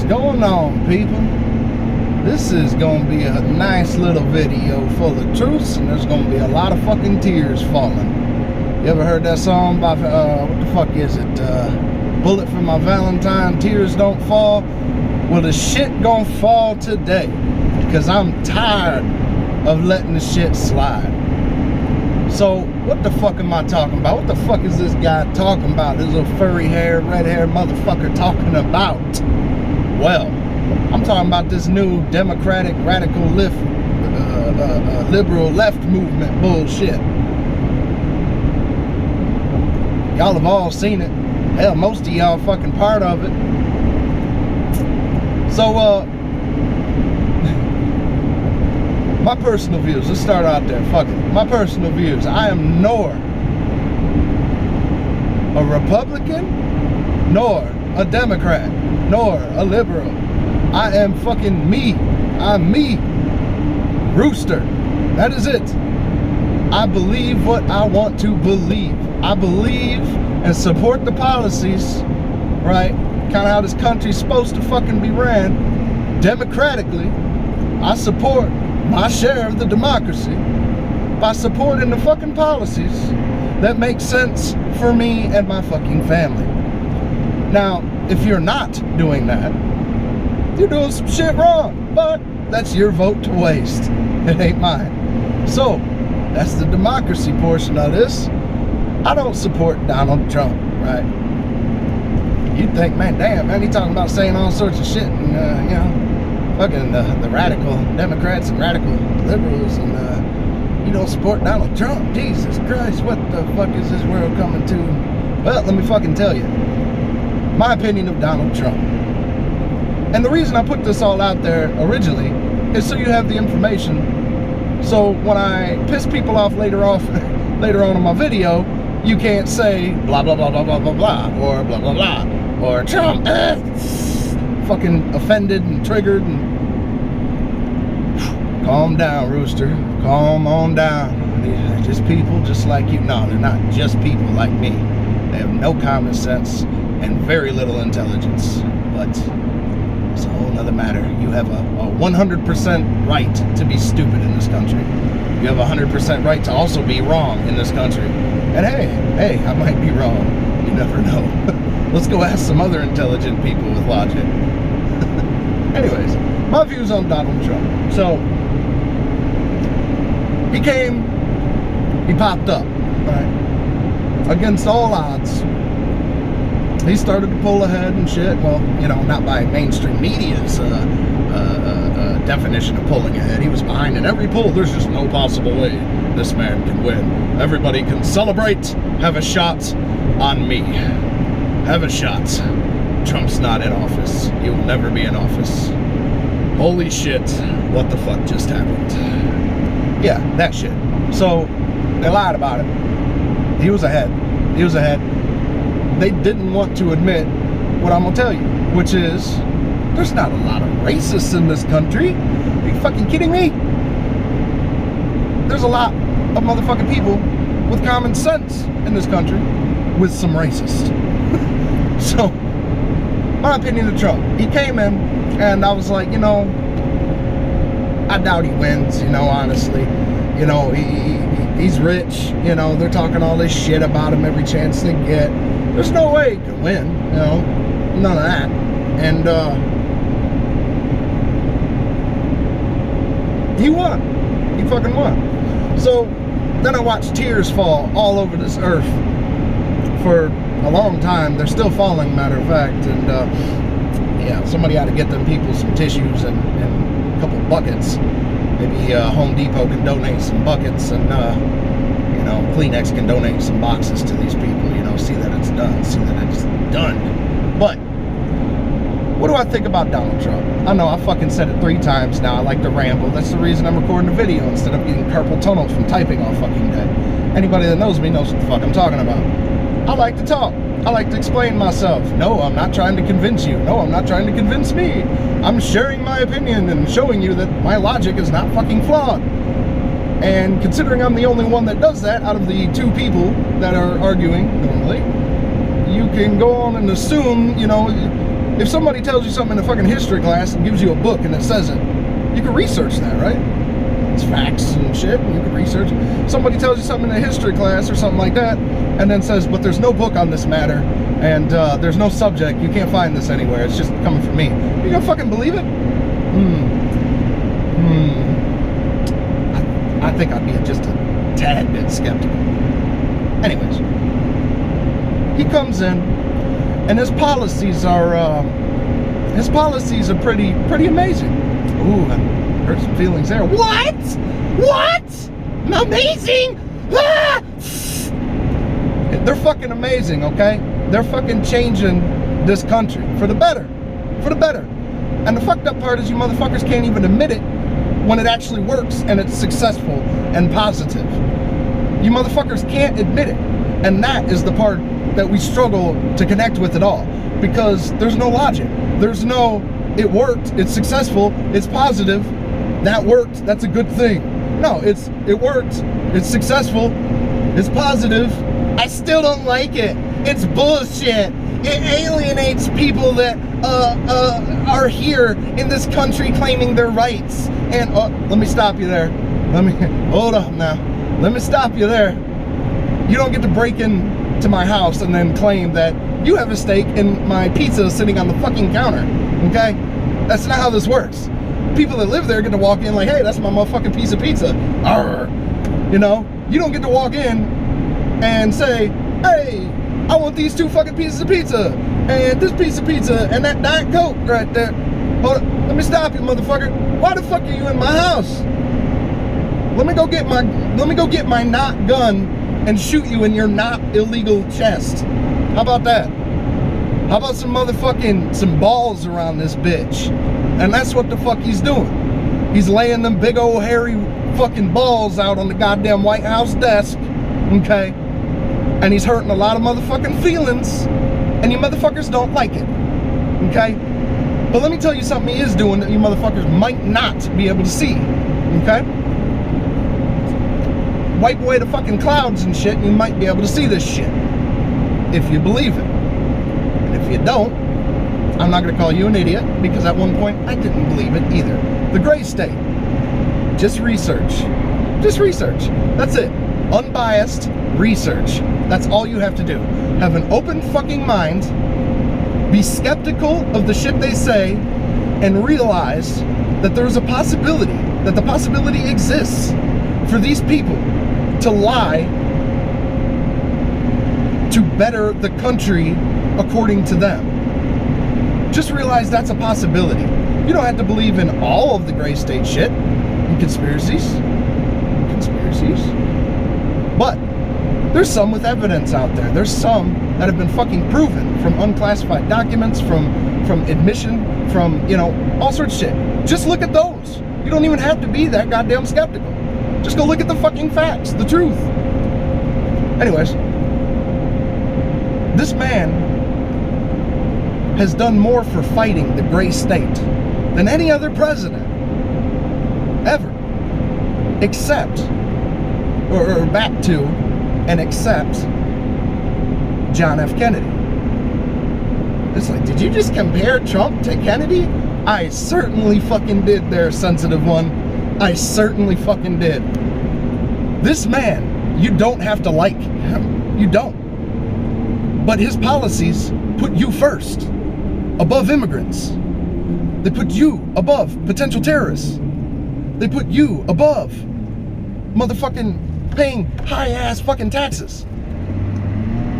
going on, people? This is gonna be a nice little video full of truths, and there's gonna be a lot of fucking tears falling. You ever heard that song by what the fuck is it? Bullet for My Valentine, Tears Don't Fall. Well, the shit gonna fall today, because I'm tired of letting the shit slide. So what the fuck am I talking about? What the fuck is this guy talking about? This little furry hair, red hair motherfucker talking about? Well, I'm talking about this new democratic radical liberal left movement bullshit. Y'all have all seen it. Hell, most of y'all fucking part of it. So my personal views, let's start out there, fuck it. My personal views, I am nor a Republican, nor a Democrat, nor a liberal. I am fucking me. I'm me. Rooster. That is it. I believe what I want to believe. I believe and support the policies, right? Kind of how this country's supposed to fucking be ran democratically. I support my share of the democracy by supporting the fucking policies that make sense for me and my fucking family. Now, if you're not doing that, you're doing some shit wrong, but that's your vote to waste. It ain't mine. So, that's the democracy portion of this. I don't support Donald Trump, right? You'd think, man, damn, man, he talking about saying all sorts of shit and, you know, fucking the radical Democrats and radical liberals, and you don't support Donald Trump. Jesus Christ, what the fuck is this world coming to? Well, let me fucking tell you my opinion of Donald Trump. And the reason I put this all out there originally is so you have the information. So when I piss people off later on in my video, you can't say blah blah blah blah blah blah blah or blah blah blah or Trump fucking offended and triggered. And calm down, Rooster. Calm on down. They're just people just like you. No, they're not just people like me. They have no common sense and very little intelligence. But it's a whole nother matter. You have a 100% right to be stupid in this country. You have a 100% right to also be wrong in this country. And hey, I might be wrong. You never know. Let's go ask some other intelligent people with logic. Anyways, my views on Donald Trump. So, he popped up, right? Against all odds. He started to pull ahead and shit. Well, you know, not by mainstream media's definition of pulling ahead. He was behind in every poll. There's just no possible way this man can win. Everybody can celebrate. Have a shot on me. Have a shot. Trump's not in office. He will never be in office. Holy shit. What the fuck just happened? Yeah, that shit. So, they lied about it. He was ahead. He was ahead. They didn't want to admit what I'm gonna tell you, which is there's not a lot of racists in this country. Are you fucking kidding me? There's a lot of motherfucking people with common sense in this country with some racists. So, my opinion of Trump. He came in and I was like, you know, I doubt he wins, you know, honestly. You know, he's rich, you know, they're talking all this shit about him every chance they get. There's no way he can win, you know, none of that. And he won. He fucking won. So then I watched tears fall all over this earth for a long time. They're still falling, matter of fact. And yeah, somebody ought to get them people some tissues and a couple buckets. Maybe Home Depot can donate some buckets, and you know, Kleenex can donate some boxes to these people. You know, see that it's done. See that it's done. But what do I think about Donald Trump? I know I fucking said it 3 times now. I like to ramble. That's the reason I'm recording a video instead of getting carpal tunnel from typing all fucking day. Anybody that knows me knows what the fuck I'm talking about. I like to talk. I like to explain myself. No, I'm not trying to convince you. No, I'm not trying to convince me. I'm sharing my opinion and showing you that my logic is not fucking flawed. And considering I'm the only one that does that out of the 2 people that are arguing normally, you can go on and assume, you know, If somebody tells you something in a fucking history class and gives you a book and it says it, you can research that, right? It's facts and shit, and you can research it. Somebody tells you something in a history class or something like that, and then says, but there's no book on this matter, and there's no subject, you can't find this anywhere, it's just coming from me. You gonna fucking believe it? I think I'd be just a tad bit skeptical. Anyways, he comes in, and his policies are pretty amazing. Ooh, I hurt some feelings there. What? Amazing? Ah! They're fucking amazing, okay? They're fucking changing this country for the better. For the better. And the fucked up part is you motherfuckers can't even admit it when it actually works and it's successful and positive. You motherfuckers can't admit it. And that is the part that we struggle to connect with at all. Because there's no logic. There's no, it worked, it's successful, it's positive, that worked, that's a good thing. No, it worked, it's successful, it's positive, I still don't like it. It's bullshit. It alienates people that are here in this country claiming their rights. And let me stop you there. Hold up now. Let me stop you there. You don't get to break into my house and then claim that you have a stake in my pizza sitting on the fucking counter. Okay? That's not how this works. People that live there get to walk in like, hey, that's my motherfucking piece of pizza. Arr. You know? You don't get to walk in and say, hey, I want these 2 fucking pieces of pizza, and this piece of pizza, and that Diet Coke right there. Hold on, let me stop you, motherfucker. Why the fuck are you in my house? Let me go get my not gun and shoot you in your not illegal chest. How about that? How about some balls around this bitch? And that's what the fuck he's doing. He's laying them big old hairy fucking balls out on the goddamn White House desk, okay? And he's hurting a lot of motherfucking feelings, and you motherfuckers don't like it, okay? But let me tell you something he is doing that you motherfuckers might not be able to see, okay? Wipe away the fucking clouds and shit, and you might be able to see this shit, if you believe it. And if you don't, I'm not gonna call you an idiot, because at one point I didn't believe it either. The gray state. Just research. Just research. That's it. Unbiased research. That's all you have to do. Have an open fucking mind, be skeptical of the shit they say, and realize that there's a possibility, that the possibility exists for these people to lie to better the country according to them. Just realize that's a possibility. You don't have to believe in all of the gray state shit and conspiracies. But there's some with evidence out there. There's some that have been fucking proven from unclassified documents, from admission, from, you know, all sorts of shit. Just look at those. You don't even have to be that goddamn skeptical. Just go look at the fucking facts, the truth. Anyways, this man has done more for fighting the gray state than any other president ever, except, or back to, and except John F. Kennedy. It's like, did you just compare Trump to Kennedy? I certainly fucking did there, sensitive one. I certainly fucking did. This man, you don't have to like him. You don't. But his policies put you first, above immigrants. They put you above potential terrorists. They put you above motherfucking paying high-ass fucking taxes.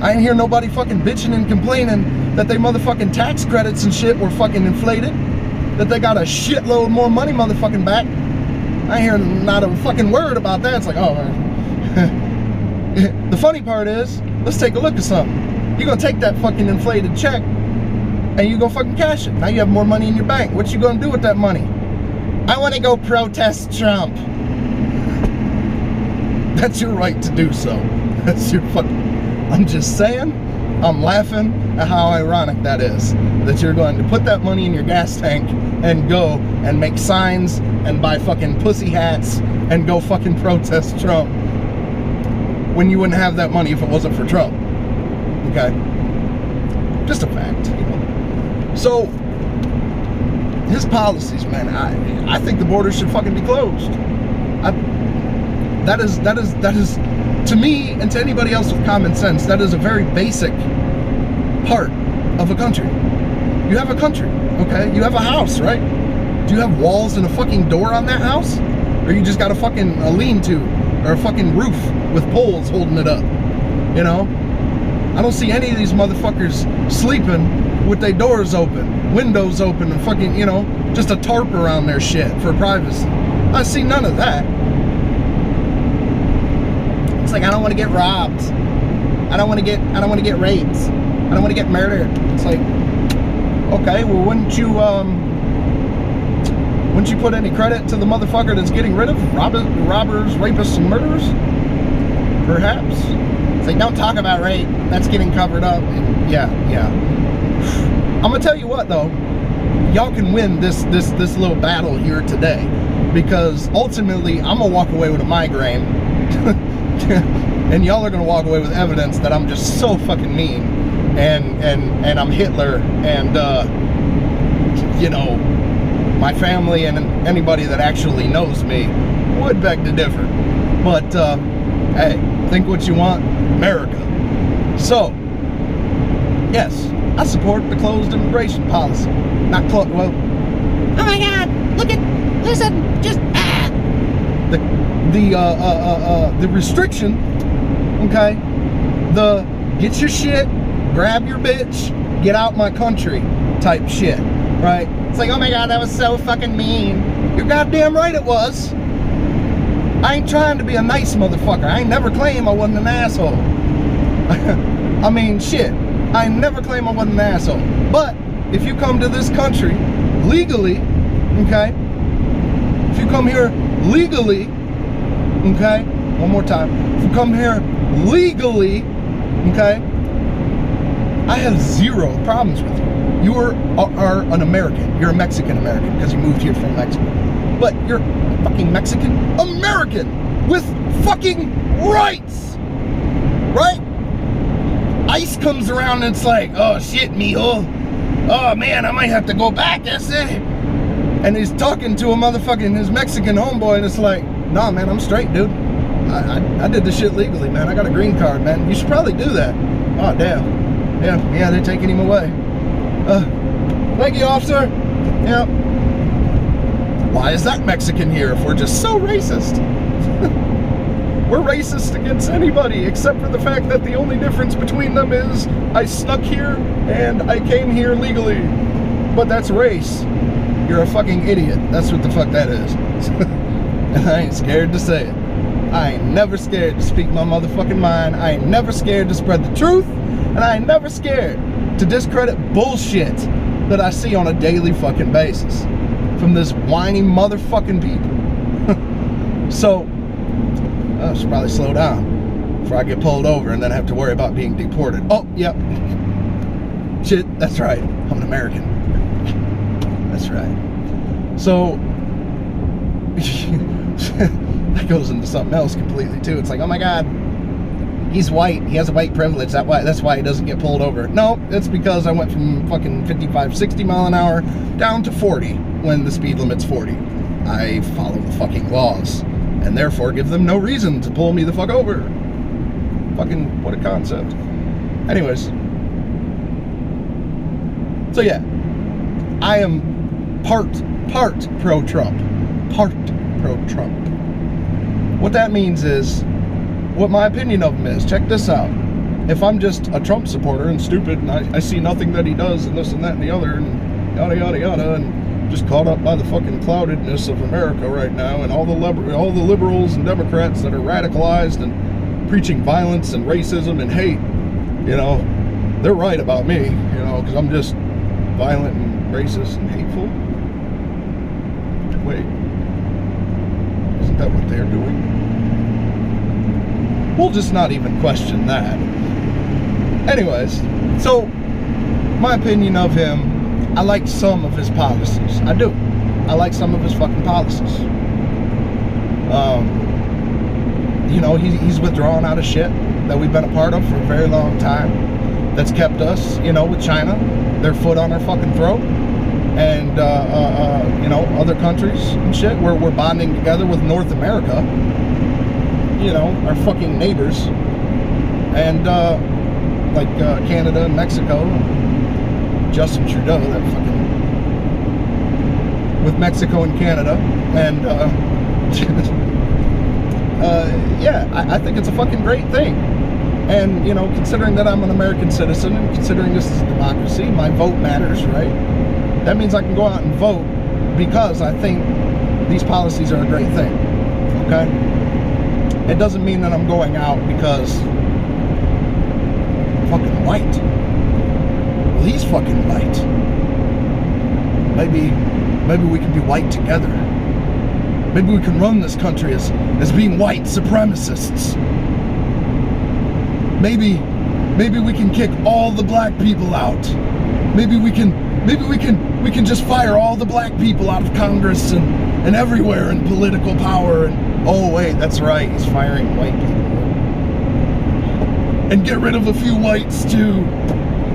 I ain't hear nobody fucking bitching and complaining that they motherfucking tax credits and shit were fucking inflated, that they got a shitload more money motherfucking back. I ain't hear not a fucking word about that. It's like, oh, the funny part is, let's take a look at something. You're gonna take that fucking inflated check and you go fucking cash it. Now you have more money in your bank. What you gonna do with that money? I wanna go protest Trump. That's your right to do so. That's your fucking... I'm just saying, I'm laughing at how ironic that is. That you're going to put that money in your gas tank and go and make signs and buy fucking pussy hats and go fucking protest Trump when you wouldn't have that money if it wasn't for Trump. Okay? Just a fact, you know. So his policies, man, I think the border should fucking be closed. That is, to me and to anybody else with common sense, that is a very basic part of a country. You have a country, okay? You have a house, right? Do you have walls and a fucking door on that house? Or you just got a fucking lean-to or a fucking roof with poles holding it up, you know? I don't see any of these motherfuckers sleeping with their doors open, windows open, and fucking, you know, just a tarp around their shit for privacy. I see none of that. It's like, I don't want to get robbed. I don't want to get raped. I don't want to get murdered. It's like, okay, well, wouldn't you put any credit to the motherfucker that's getting rid of robbers, rapists, and murderers? Perhaps. It's like, don't talk about rape. That's getting covered up. And yeah. I'm gonna tell you what, though. Y'all can win this little battle here today, because ultimately I'm gonna walk away with a migraine, and y'all are gonna walk away with evidence that I'm just so fucking mean, and I'm Hitler, and you know, my family and anybody that actually knows me would beg to differ. But hey, think what you want, America. So yes, I support the closed immigration policy. Not closed, well, oh my God, listen, just the restriction, okay, the get your shit, grab your bitch, get out my country type shit, right? It's like, oh my God, that was so fucking mean. You're goddamn right it was. I ain't trying to be a nice motherfucker. I ain't never claim I wasn't an asshole. I mean, shit, I ain't never claim I wasn't an asshole. But if you come to this country legally, okay, if you come here legally, okay, one more time, if you come here legally, okay, I have zero problems with you. You are an American. You're a Mexican American because you moved here from Mexico. But you're a fucking Mexican American with fucking rights, right? ICE comes around and it's like, oh shit, mijo. Oh man, I might have to go back, that's it. And he's talking to a motherfucking, his Mexican homeboy, and it's like, nah man, I'm straight, dude. I did this shit legally, man. I got a green card, man. You should probably do that. Oh damn. Yeah, they're taking him away. Thank you, officer. Yeah. Why is that Mexican here if we're just so racist? We're racist against anybody except for the fact that the only difference between them is I snuck here and I came here legally. But that's race. You're a fucking idiot. That's what the fuck that is. And I ain't scared to say it. I ain't never scared to speak my motherfucking mind. I ain't never scared to spread the truth. And I ain't never scared to discredit bullshit that I see on a daily fucking basis from this whiny motherfucking people. So, I should probably slow down before I get pulled over and then have to worry about being deported. Oh, yep. Shit, that's right. I'm an American. That's right. So, that goes into something else completely too. It's like, oh my God, he's white. He has a white privilege. That's why he doesn't get pulled over. No, it's because I went from fucking 55, 60 mile an hour down to 40 when the speed limit's 40. I follow the fucking laws and therefore give them no reason to pull me the fuck over. Fucking, what a concept. Anyways. So yeah, I am part pro-Trump. Part pro-Trump. What that means is, what my opinion of him is, check this out. If I'm just a Trump supporter and stupid and I see nothing that he does and this and that and the other and yada yada yada and just caught up by the fucking cloudedness of America right now and all the liberals and Democrats that are radicalized and preaching violence and racism and hate, you know, they're right about me, you know, because I'm just violent and racist and hateful. Wait, isn't that what they're doing? We'll just not even question that. Anyways, so my opinion of him, I like some of his policies. I do. I like some of his fucking policies. You know, he's withdrawn out of shit that we've been a part of for a very long time. that's kept us, you know, with China, their foot on our fucking throat, and you know, other countries and shit. We're bonding together with North America, you know, our fucking neighbors, and like Canada and Mexico. Justin Trudeau, that fucking, with Mexico and Canada, and yeah, I think it's a fucking great thing. And, you know, considering that I'm an American citizen and considering this is a democracy, my vote matters, right? That means I can go out and vote because I think these policies are a great thing, okay? It doesn't mean that I'm going out because I'm fucking white. Well, he's fucking white. Maybe we can be white together. Maybe we can run this country as being white supremacists. Maybe we can kick all the black people out. Maybe we can just fire all the black people out of Congress and everywhere in political power. And oh wait, that's right, he's firing white people. And get rid of a few whites too.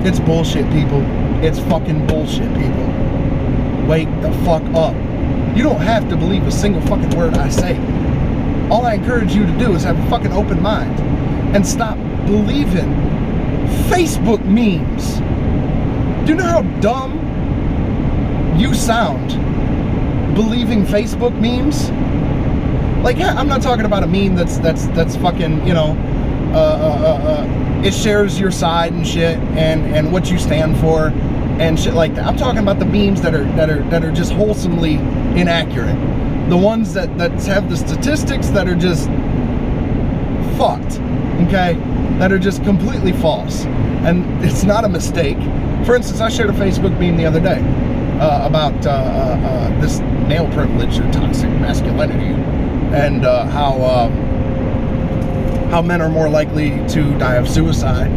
It's bullshit, people. It's fucking bullshit, people. Wake the fuck up. You don't have to believe a single fucking word I say. All I encourage you to do is have a fucking open mind and stop believing Facebook memes. Do you know how dumb you sound believing Facebook memes? Like, yeah, I'm not talking about a meme that's fucking, you know, it shares your side and shit and what you stand for and shit like that. I'm talking about the memes that are just wholesomely inaccurate. The ones that have the statistics that are just fucked, okay? That are just completely false. And it's not a mistake. For instance, I shared a Facebook meme the other day about this male privilege or toxic masculinity, and how men are more likely to die of suicide.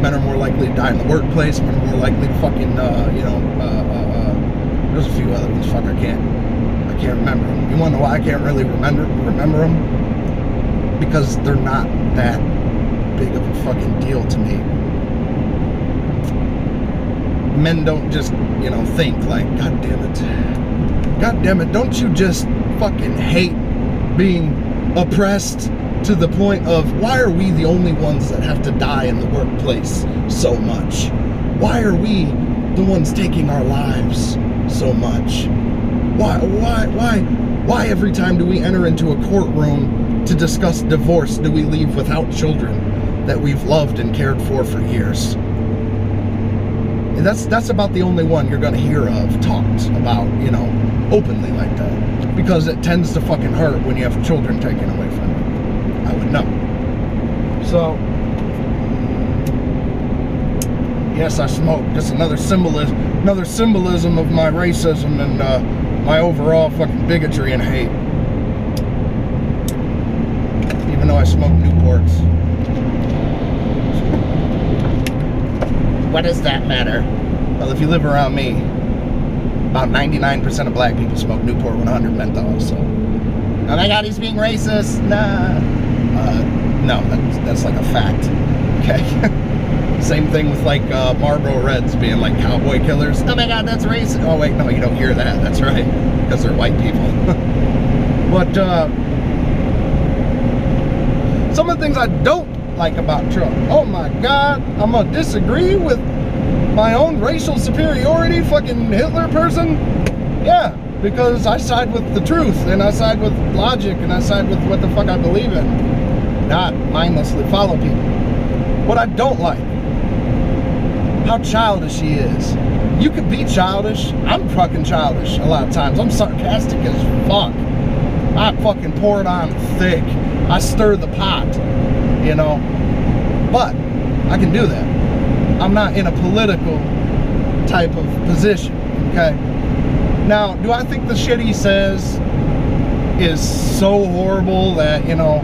Men are more likely to die in the workplace. Men are more likely to fucking, you know, there's a few other ones. Fuck, I can't remember them. You wanna know why I can't really remember them? Because they're not that big of a fucking deal to me. Men don't just, you know, think like, God damn it, don't you just fucking hate being oppressed to the point of, why are we the only ones that have to die in the workplace so much? Why are we the ones taking our lives so much? Why every time do we enter into a courtroom to discuss divorce do we leave without children that we've loved and cared for years? And that's about the only one you're gonna hear of talked about, you know, openly like that, because it tends to fucking hurt when you have children taken away from you. I would know. So yes, I smoke. Just another symbolism of my racism and my overall fucking bigotry and hate. Even though I smoke Newports. What does that matter? Well, if you live around me, about 99% of black people smoke Newport 100 menthol, so. Oh my God, he's being racist. Nah. No, that's like a fact. Okay. Same thing with like Marlboro Reds being like cowboy killers. Oh my God, that's racist. Oh wait, no, you don't hear that. That's right, because they're white people. But some of the things I don't like about Trump. Oh my God, I'm gonna disagree with my own racial superiority fucking Hitler person? Yeah, because I side with the truth, and I side with logic, and I side with what the fuck I believe in. Not mindlessly follow people. What I don't like, how childish he is. You could be childish. I'm fucking childish a lot of times. I'm sarcastic as fuck. I fucking pour it on thick. I stir the pot, you know. But I can do that. I'm not in a political type of position, okay? Now, do I think the shit he says is so horrible that, you know,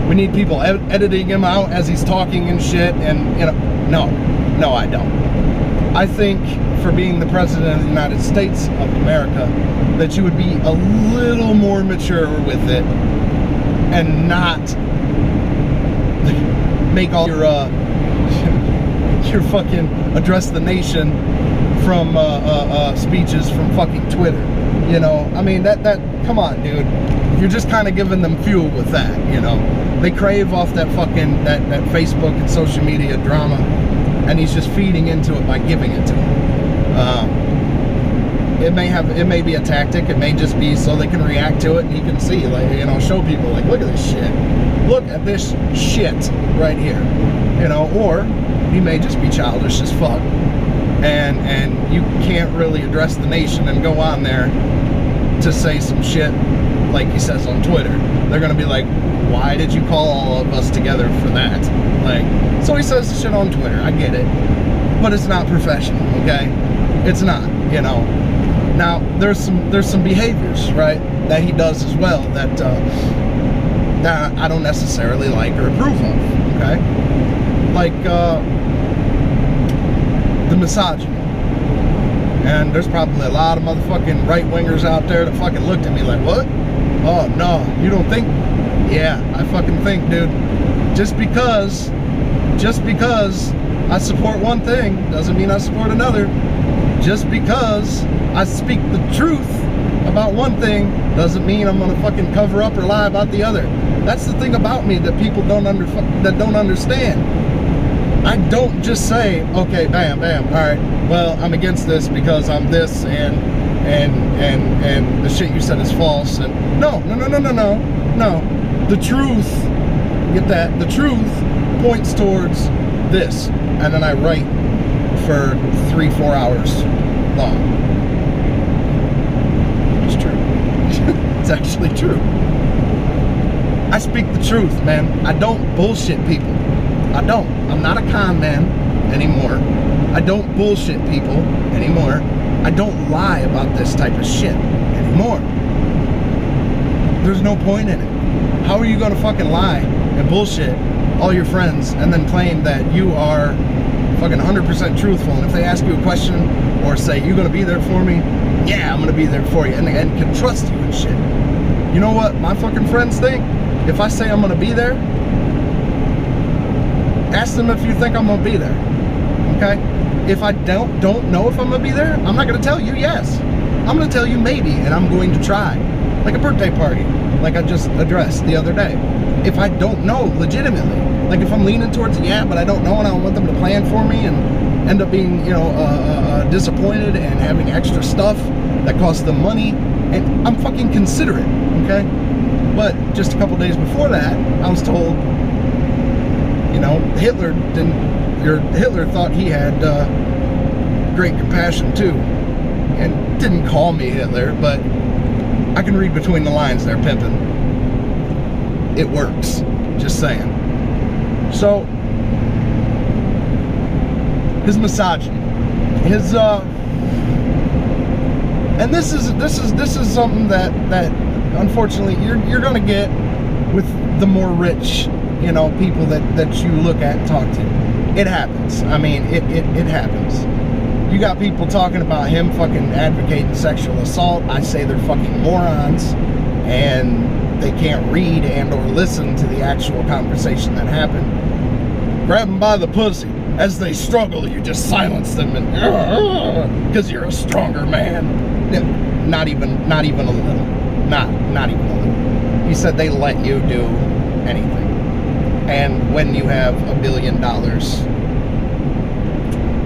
we need people editing him out as he's talking and shit, and, you know, no, I don't. I think for being the president of the United States of America, that you would be a little more mature with it and not make all your your fucking address the nation from speeches from fucking Twitter. You know, I mean, that come on, dude. You're just kind of giving them fuel with that, you know. They crave off that fucking, that Facebook and social media drama, and he's just feeding into it by giving it to them. It may be a tactic. It may just be so they can react to it and he can see, like, you know, show people, like, look at this shit. Look at this shit right here. You know, or he may just be childish as fuck. And you can't really address the nation and go on there to say some shit like he says on Twitter. They're gonna be like, why did you call all of us together for that? Like, so he says the shit on Twitter, I get it. But it's not professional, okay? It's not, you know. Now, there's some behaviors, right, that he does as well that that I don't necessarily like or approve of, okay? Like the misogyny. And there's probably a lot of motherfucking right-wingers out there that fucking looked at me like, what? Oh, no, you don't think? Yeah, I fucking think, dude. Just because I support one thing doesn't mean I support another. Just because I speak the truth about one thing doesn't mean I'm gonna fucking cover up or lie about the other. That's the thing about me that people don't understand. I don't just say, okay, bam, bam, all right, well, I'm against this because I'm this, and the shit you said is false, and no. The truth, get that, the truth points towards this, and then I write for 3-4 hours long. It's true. It's actually true. I speak the truth, man. I don't bullshit people. I don't. I'm not a con man anymore. I don't bullshit people anymore. I don't lie about this type of shit anymore. There's no point in it. How are you gonna fucking lie and bullshit all your friends and then claim that you are fucking 100% truthful? And if they ask you a question or say, you gonna be there for me? Yeah, I'm gonna be there for you, and can trust you and shit. You know what my fucking friends think? If I say I'm gonna be there, ask them if you think I'm gonna be there, okay? If I don't know if I'm gonna be there, I'm not gonna tell you yes. I'm gonna tell you maybe, and I'm going to try. Like a birthday party, like I just addressed the other day. If I don't know legitimately, like if I'm leaning towards yeah, but I don't know and I want them to plan for me and end up being, you know, disappointed and having extra stuff that costs them money, and I'm fucking considerate, okay? But just a couple days before that, I was told, you know, Hitler thought he had great compassion too, and didn't call me Hitler, but I can read between the lines there, pimpin'. It works, just saying. So, his misogyny, his and this is something that unfortunately you're gonna get with the more rich, you know, people that you look at and talk to. It happens. I mean, it happens. You got people talking about him fucking advocating sexual assault. I say they're fucking morons, and they can't read and or listen to the actual conversation that happened. Grab them by the pussy. As they struggle, you just silence them, and because you're a stronger man. Not even a little. Not even a little. He said they let you do anything. And when you have $1 billion,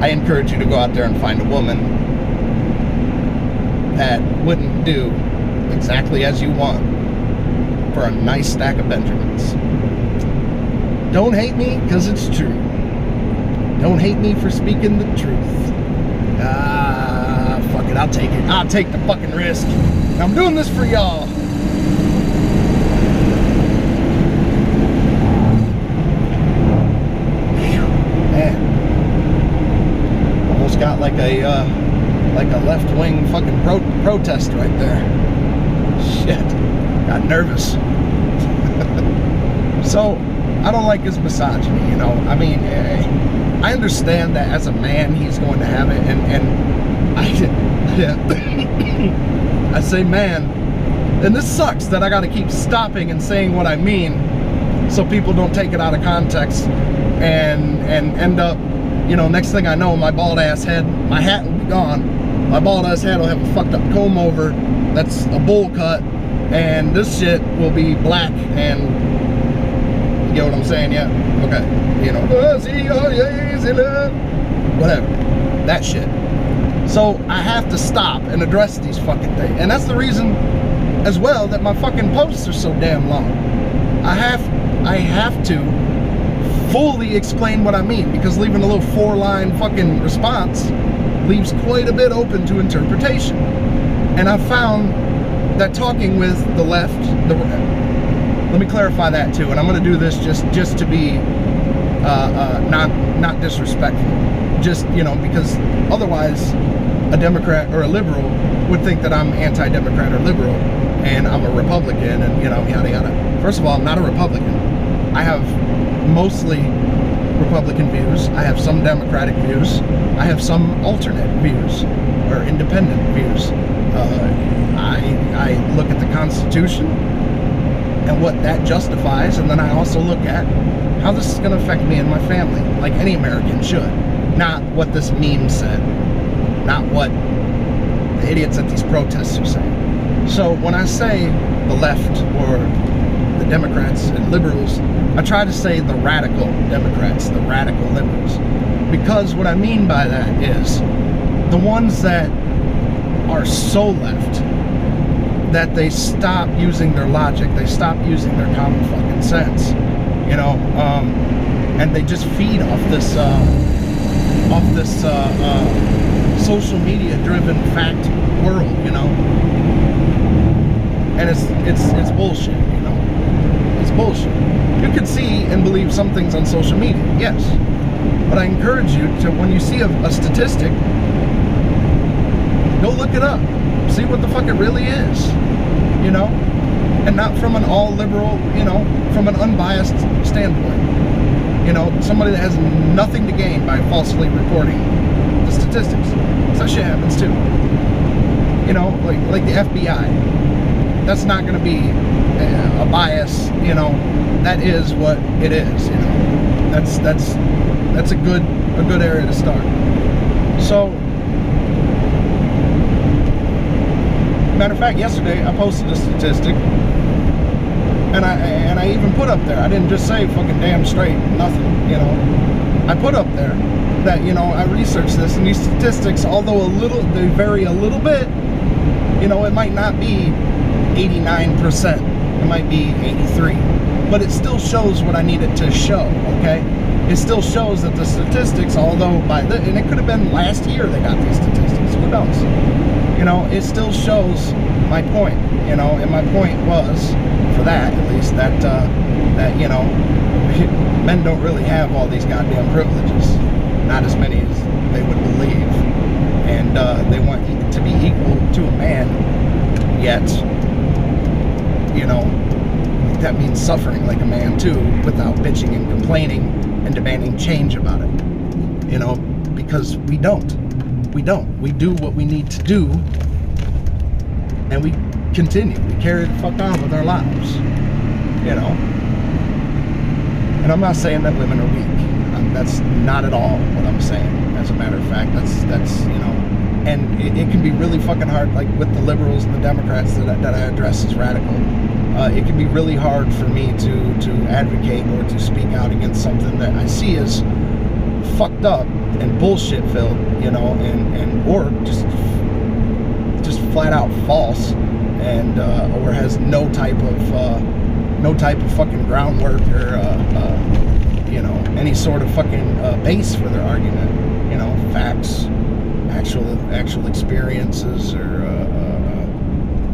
I encourage you to go out there and find a woman that wouldn't do exactly as you want for a nice stack of Benjamins. Don't hate me, because it's true. Don't hate me for speaking the truth. Fuck it, I'll take it. I'll take the fucking risk. I'm doing this for y'all. Man. Almost got like a left-wing fucking protest right there. Shit. Got nervous. So, I don't like his misogyny, you know. I mean, I understand that as a man he's going to have it, and I say man, and this sucks that I gotta keep stopping and saying what I mean so people don't take it out of context and end up, you know, next thing I know, my bald ass head, my hat will be gone. My bald ass head will have a fucked up comb over. That's a bowl cut. And this shit will be black and, you get what I'm saying? Yeah? Okay. You know, whatever. That shit. So I have to stop and address these fucking things. And that's the reason as well that my fucking posts are so damn long. I have to fully explain what I mean, because leaving a little 4-line fucking response leaves quite a bit open to interpretation. And I've found that talking with the left, let me clarify that too, and I'm going to do this just to be not disrespectful, just, you know, because otherwise a Democrat or a liberal would think that I'm anti-Democrat or liberal and I'm a Republican and, you know, yada yada. First of all, I'm not a Republican. I have mostly Republican views. I have some Democratic views. I have some alternate views or independent views. I look at the Constitution and what that justifies, and then I also look at how this is going to affect me and my family, like any American should. Not what this meme said. Not what the idiots at these protests are saying. So when I say the left or the Democrats and liberals, I try to say the radical Democrats, the radical liberals. Because what I mean by that is the ones that are so left that they stop using their logic, they stop using their common fucking sense, you know, and they just feed off this social media driven fact world, you know, and it's bullshit, you know, it's bullshit. You can see and believe some things on social media, yes, but I encourage you to, when you see a statistic, go look it up. See what the fuck it really is, you know? And not from an all liberal, you know, from an unbiased standpoint. You know, somebody that has nothing to gain by falsely reporting the statistics. So that shit happens too. You know, like the FBI. That's not gonna be a bias, you know. That is what it is, you know. That's a good area to start. So, matter of fact, yesterday I posted a statistic, and I even put up there, I didn't just say fucking damn straight, nothing, you know. I put up there that, you know, I researched this, and these statistics, although they vary a little bit, you know, it might not be 89%, it might be 83%, but it still shows what I need it to show, okay? It still shows that the statistics, although and it could have been last year they got these statistics, who knows? You know, it still shows my point, you know, and my point was, for that at least, that you know, men don't really have all these goddamn privileges, not as many as they would believe, and they want to be equal to a man, yet, you know, that means suffering like a man too, without bitching and complaining and demanding change about it, you know, because we don't. We do what we need to do, and we continue. We carry the fuck on with our lives, you know. And I'm not saying that women are weak. That's not at all what I'm saying. As a matter of fact, that's you know, and it can be really fucking hard, like with the liberals and the Democrats that I address as radical. It can be really hard for me to advocate or to speak out against something that I see as fucked up and bullshit filled, you know, and or just flat out false, and or has no type of fucking groundwork or you know, any sort of fucking base for their argument, you know, facts, actual experiences, or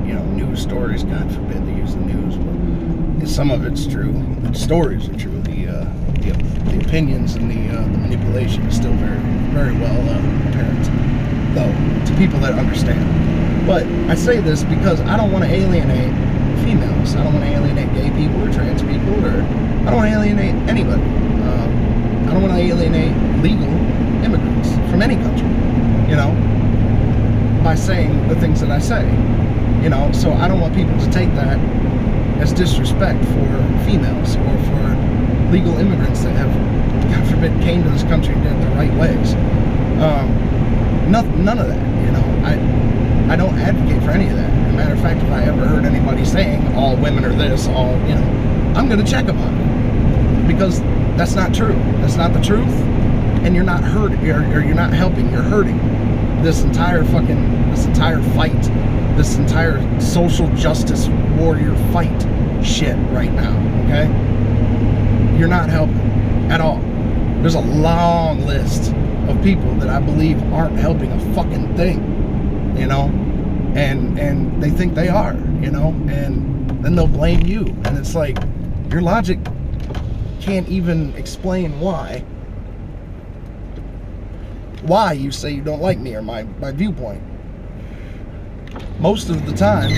you know, news stories. God forbid they use the news, but some of it's true. The stories are true. The opinions and the manipulation is still very, very well apparent, though, to people that understand. But I say this because I don't want to alienate females. I don't want to alienate gay people or trans people, or I don't want to alienate anybody. I don't want to alienate legal immigrants from any country, you know, by saying the things that I say, you know. So I don't want people to take that as disrespect for females or for legal immigrants that have, God forbid, came to this country and did it the right ways. None of that, you know. I don't advocate for any of that. As a matter of fact, if I ever heard anybody saying all women are this, all, you know, I'm going to check them on it. Because that's not true. That's not the truth. And you're not hurting, or you're not helping, you're hurting this entire fight, this entire social justice warrior fight shit right now, okay? You're not helping at all. There's a long list of people that I believe aren't helping a fucking thing, you know? And they think they are, you know? And then they'll blame you. And it's like, your logic can't even explain why you say you don't like me or my viewpoint. Most of the time,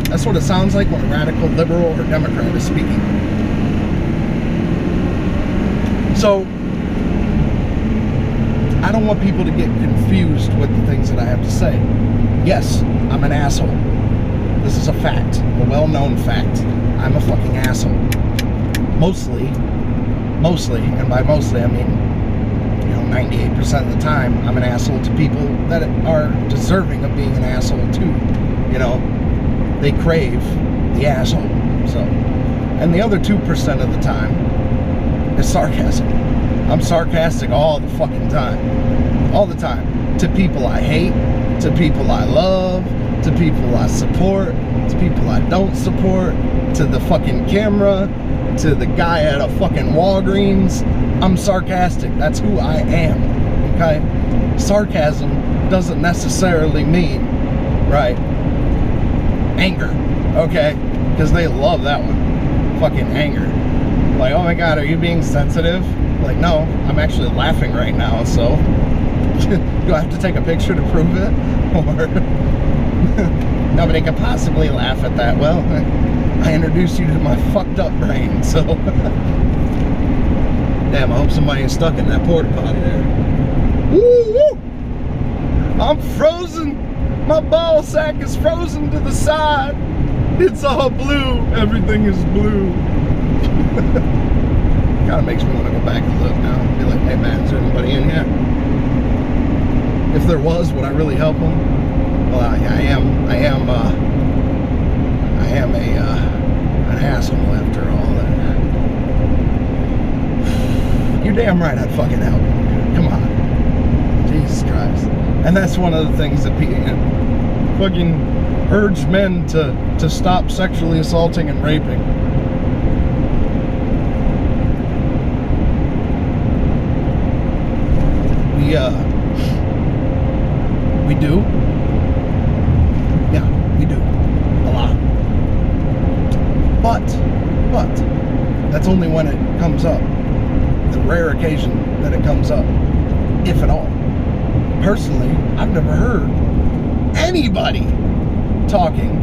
that's what it sounds like when a radical liberal or Democrat is speaking. So, I don't want people to get confused with the things that I have to say. Yes, I'm an asshole. This is a fact, a well-known fact. I'm a fucking asshole. Mostly, and by mostly I mean, you know, 98% of the time, I'm an asshole to people that are deserving of being an asshole too. You know, they crave the asshole. So, and the other 2% of the time is sarcasm. I'm sarcastic all the fucking time. All the time. To people I hate, to people I love, to people I support, to people I don't support, to the fucking camera, to the guy at a fucking Walgreens. I'm sarcastic. That's who I am. Okay? Sarcasm doesn't necessarily mean, right, anger. Okay? Because they love that one. Fucking anger. Like, oh my god, are you being sensitive? Like, no, I'm actually laughing right now, so do I have to take a picture to prove it? Or nobody can possibly laugh at that. Well, I introduced you to my fucked up brain, so damn, I hope somebody is stuck in that porta potty there. Woo woo! I'm frozen. My ball sack is frozen to the side. It's all blue. Everything is blue. Kind of makes me want to go back and look now and be like, hey man, is there anybody in here? If there was, would I really help them? Well, I am an asshole after all that. You're damn right I'd fucking help them. Come on. Jesus Christ. And that's one of the things that people fucking urge men to stop sexually assaulting and raping. We do. Yeah, we do. A lot. But, that's only when it comes up. The rare occasion that it comes up. If at all. Personally, I've never heard anybody talking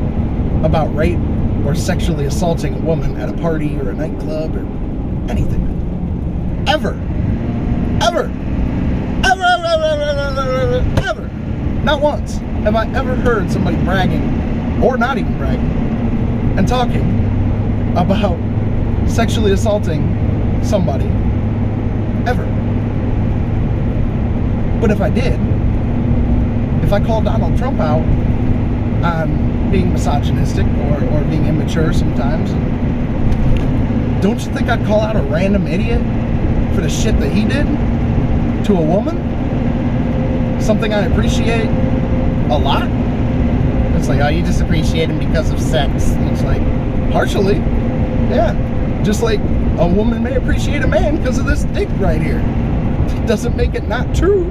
about rape or sexually assaulting a woman at a party or a nightclub or anything. Ever. Not once have I ever heard somebody bragging, or not even bragging, and talking about sexually assaulting somebody. Ever. But if I did, if I called Donald Trump out on being misogynistic or being immature sometimes, don't you think I'd call out a random idiot for the shit that he did to a woman? Something I appreciate a lot. It's like, oh, you just appreciate him because of sex. And it's like, partially, yeah. Just like a woman may appreciate a man because of this dick right here. It doesn't make it not true.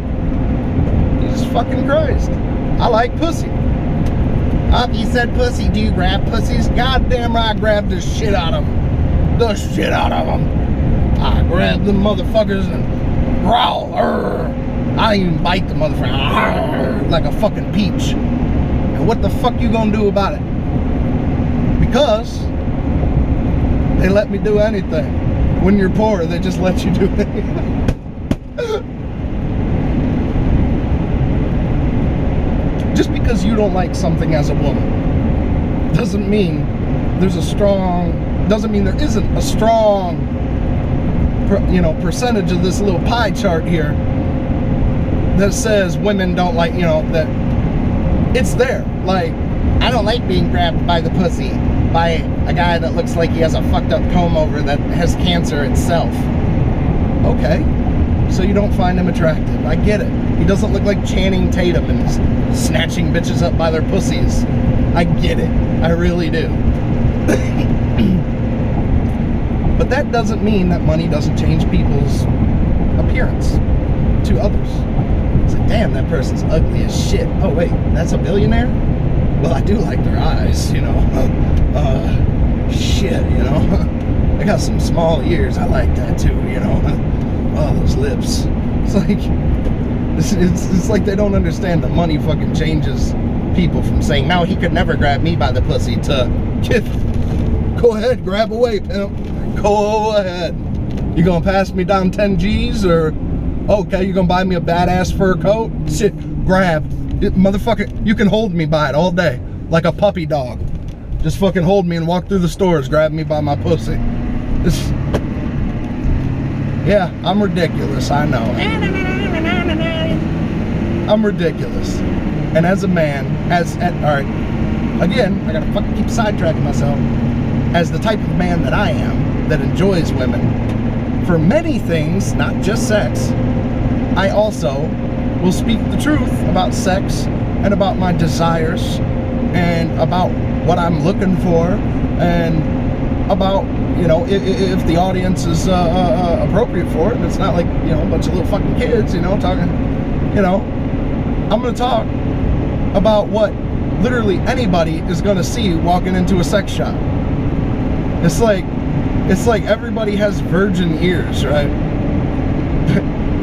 Jesus fucking Christ. I like pussy. Oh, you said pussy. Do you grab pussies? Goddamn right, I grab the shit out of them. The shit out of them. I grab them motherfuckers and growl. Arr. I even bite the motherfucker like a fucking peach. And what the fuck you gonna do about it? Because they let me do anything. When you're poor, they just let you do anything. Just because you don't like something as a woman doesn't mean there's a strong doesn't mean there isn't a strong, percentage of this little pie chart here that says women don't like, that it's there. Like, I don't like being grabbed by the pussy by a guy that looks like he has a fucked up comb over that has cancer itself. Okay, so you don't find him attractive. I get it. He doesn't look like Channing Tatum and snatching bitches up by their pussies. I get it. I really do. But that doesn't mean that money doesn't change people's appearance to others. It's like, damn, that person's ugly as shit. Oh wait, that's a billionaire? Well, I do like their eyes, shit, I got some small ears. I like that too, Oh, those lips. It's like, it's like they don't understand that money fucking changes people from saying, no, he could never grab me by the pussy, to, go ahead, grab away, pimp. Go ahead. You gonna pass me down 10 G's, or, okay, you gonna buy me a badass fur coat? Shit, grab. Motherfucker, you can hold me by it all day, like a puppy dog. Just fucking hold me and walk through the stores, grab me by my pussy. Yeah, I'm ridiculous, I know. I'm ridiculous. And as a man, alright, again, I gotta fucking keep sidetracking myself. As the type of man that I am, that enjoys women, for many things, not just sex, I also will speak the truth about sex and about my desires and about what I'm looking for, and about, if the audience is appropriate for it, and it's not like, a bunch of little fucking kids, talking, I'm gonna talk about what literally anybody is gonna see walking into a sex shop. It's like everybody has virgin ears, right?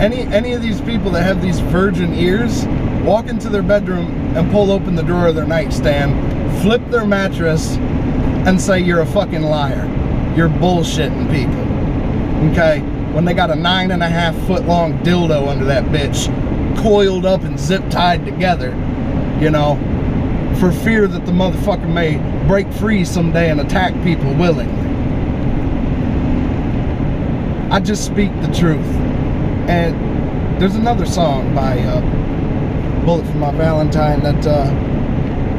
Any of these people that have these virgin ears walk into their bedroom and pull open the drawer of their nightstand, flip their mattress, and say you're a fucking liar. You're bullshitting people. Okay? When they got a 9.5 foot long dildo under that bitch, coiled up and zip tied together, for fear that the motherfucker may break free someday and attack people willingly. I just speak the truth. And there's another song by Bullet for My Valentine that,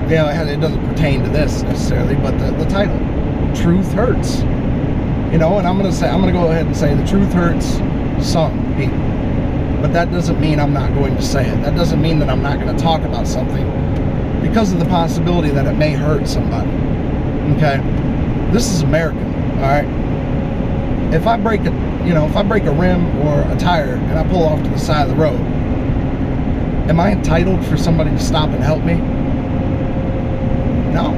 it doesn't pertain to this necessarily, but the title, Truth Hurts. And I'm gonna go ahead and say the truth hurts some people. But that doesn't mean I'm not going to say it. That doesn't mean that I'm not going to talk about something because of the possibility that it may hurt somebody. Okay? This is American, alright? If I break a rim or a tire and I pull off to the side of the road, am I entitled for somebody to stop and help me? No.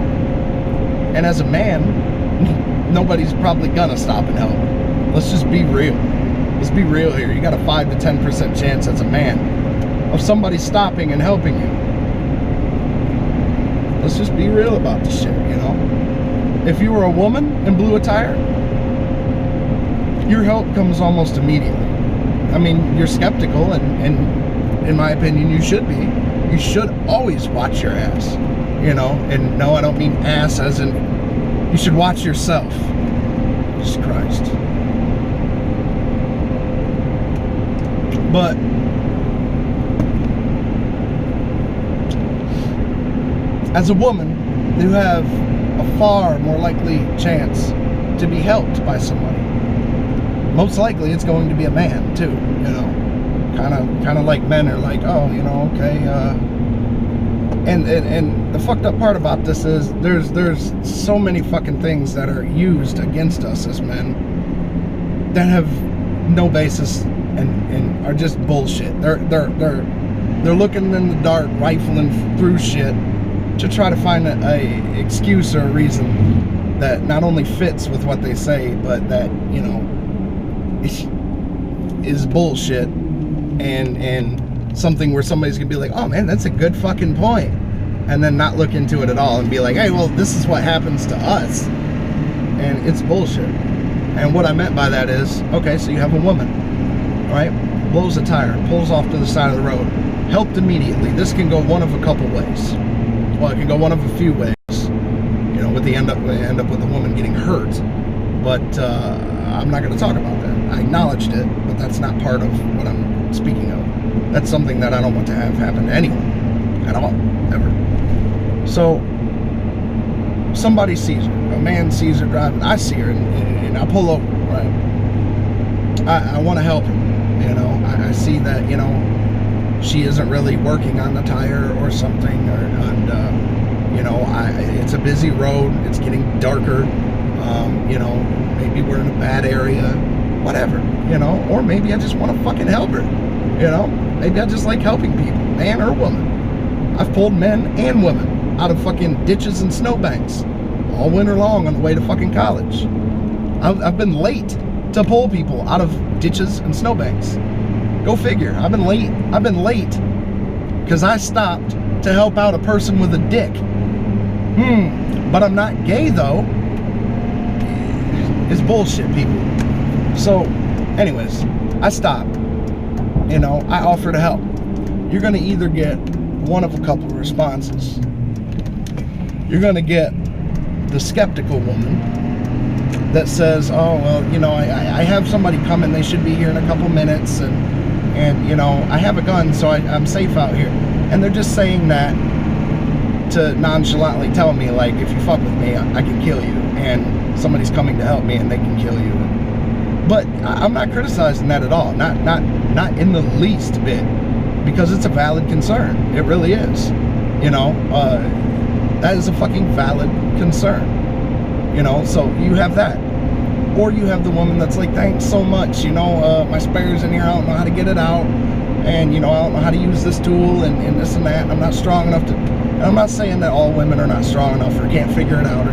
And as a man, nobody's probably gonna stop and help. Let's just be real. Let's be real here. You got a 5 to 10% chance as a man of somebody stopping and helping you. Let's just be real about this shit, If you were a woman and blew a tire, your help comes almost immediately. I mean, you're skeptical, and in my opinion, you should be. You should always watch your ass, And no, I don't mean ass as in, you should watch yourself. Jesus Christ. But as a woman, you have a far more likely chance to be helped by somebody. Most likely it's going to be a man too, kind of like men are like, oh, okay, and the fucked up part about this is there's so many fucking things that are used against us as men that have no basis and are just bullshit. They're looking in the dark, rifling through shit to try to find a excuse or a reason that not only fits with what they say, but that is bullshit and something where somebody's gonna be like, oh man, that's a good fucking point, and then not look into it at all and be like, hey, well, this is what happens to us, and it's bullshit. And what I meant by that is, okay, so you have a woman, right, blows a tire, pulls off to the side of the road, helped immediately. This can go one of a couple ways. Well, it can go one of a few ways, with the end up with the woman getting hurt, But I'm not going to talk about that. I acknowledged it, but that's not part of what I'm speaking of. That's something that I don't want to have happen to anyone at all, ever. So somebody sees her, a man sees her driving. I see her, and I pull over, right? I want to help her, you know. I see that, you know, she isn't really working on the tire or something, and you know, it's a busy road. It's getting darker. You know, maybe we're in a bad area, whatever, you know, or maybe I just want to fucking help her, you know, maybe I just like helping people, man or woman. I've pulled men and women out of fucking ditches and snowbanks all winter long on the way to fucking college. I've been late to pull people out of ditches and snowbanks. Go figure. I've been late because I stopped to help out a person with a dick. But I'm not gay though. It's bullshit, people. So, anyways, I stop. You know, I offer to help. You're going to either get one of a couple of responses. You're going to get the skeptical woman that says, oh, well, you know, I have somebody coming. They should be here in a couple minutes. And you know, I have a gun, so I'm safe out here. And they're just saying that to nonchalantly tell me, like, if you fuck with me, I can kill you. And somebody's coming to help me and they can kill you. But I'm not criticizing that at all. Not in the least bit. Because it's a valid concern. It really is. You know, that is a fucking valid concern. You know, so you have that. Or you have the woman that's like, thanks so much. You know, my spare's in here. I don't know how to get it out. And, you know, I don't know how to use this tool and this and that. And I'm not strong enough to... And I'm not saying that all women are not strong enough or can't figure it out.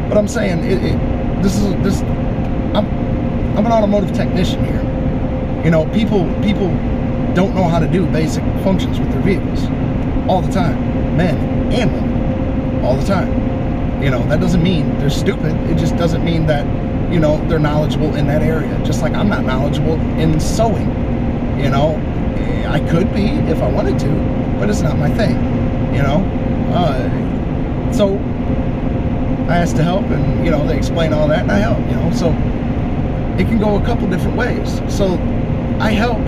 But I'm saying I'm an automotive technician here. You know, people don't know how to do basic functions with their vehicles all the time, men and women, all the time. You know, that doesn't mean they're stupid. It just doesn't mean that, you know, they're knowledgeable in that area. Just like I'm not knowledgeable in sewing. You know, I could be if I wanted to, but it's not my thing. You know, so I asked to help, and you know, they explain all that, and I help. You know, so it can go a couple different ways. So I help,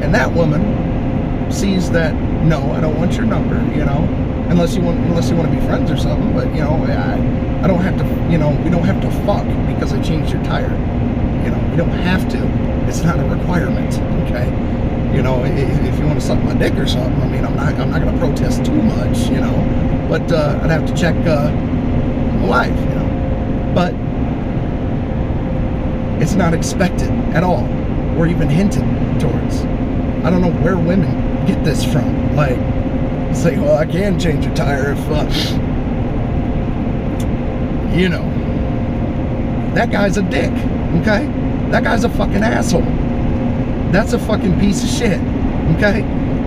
and that woman sees that, no, I don't want your number. You know, unless you want to be friends or something. But you know, I don't have to. You know, we don't have to fuck because I changed your tire. You know, we don't have to. It's not a requirement. Okay. You know, if you want to suck my dick or something, I mean, I'm not going to protest too much, you know, but I'd have to check my wife, you know, but it's not expected at all, or even hinted towards. I don't know where women get this from. Like, say, well, I can change a tire if, you know, that guy's a dick, okay? That guy's a fucking asshole. That's a fucking piece of shit, okay?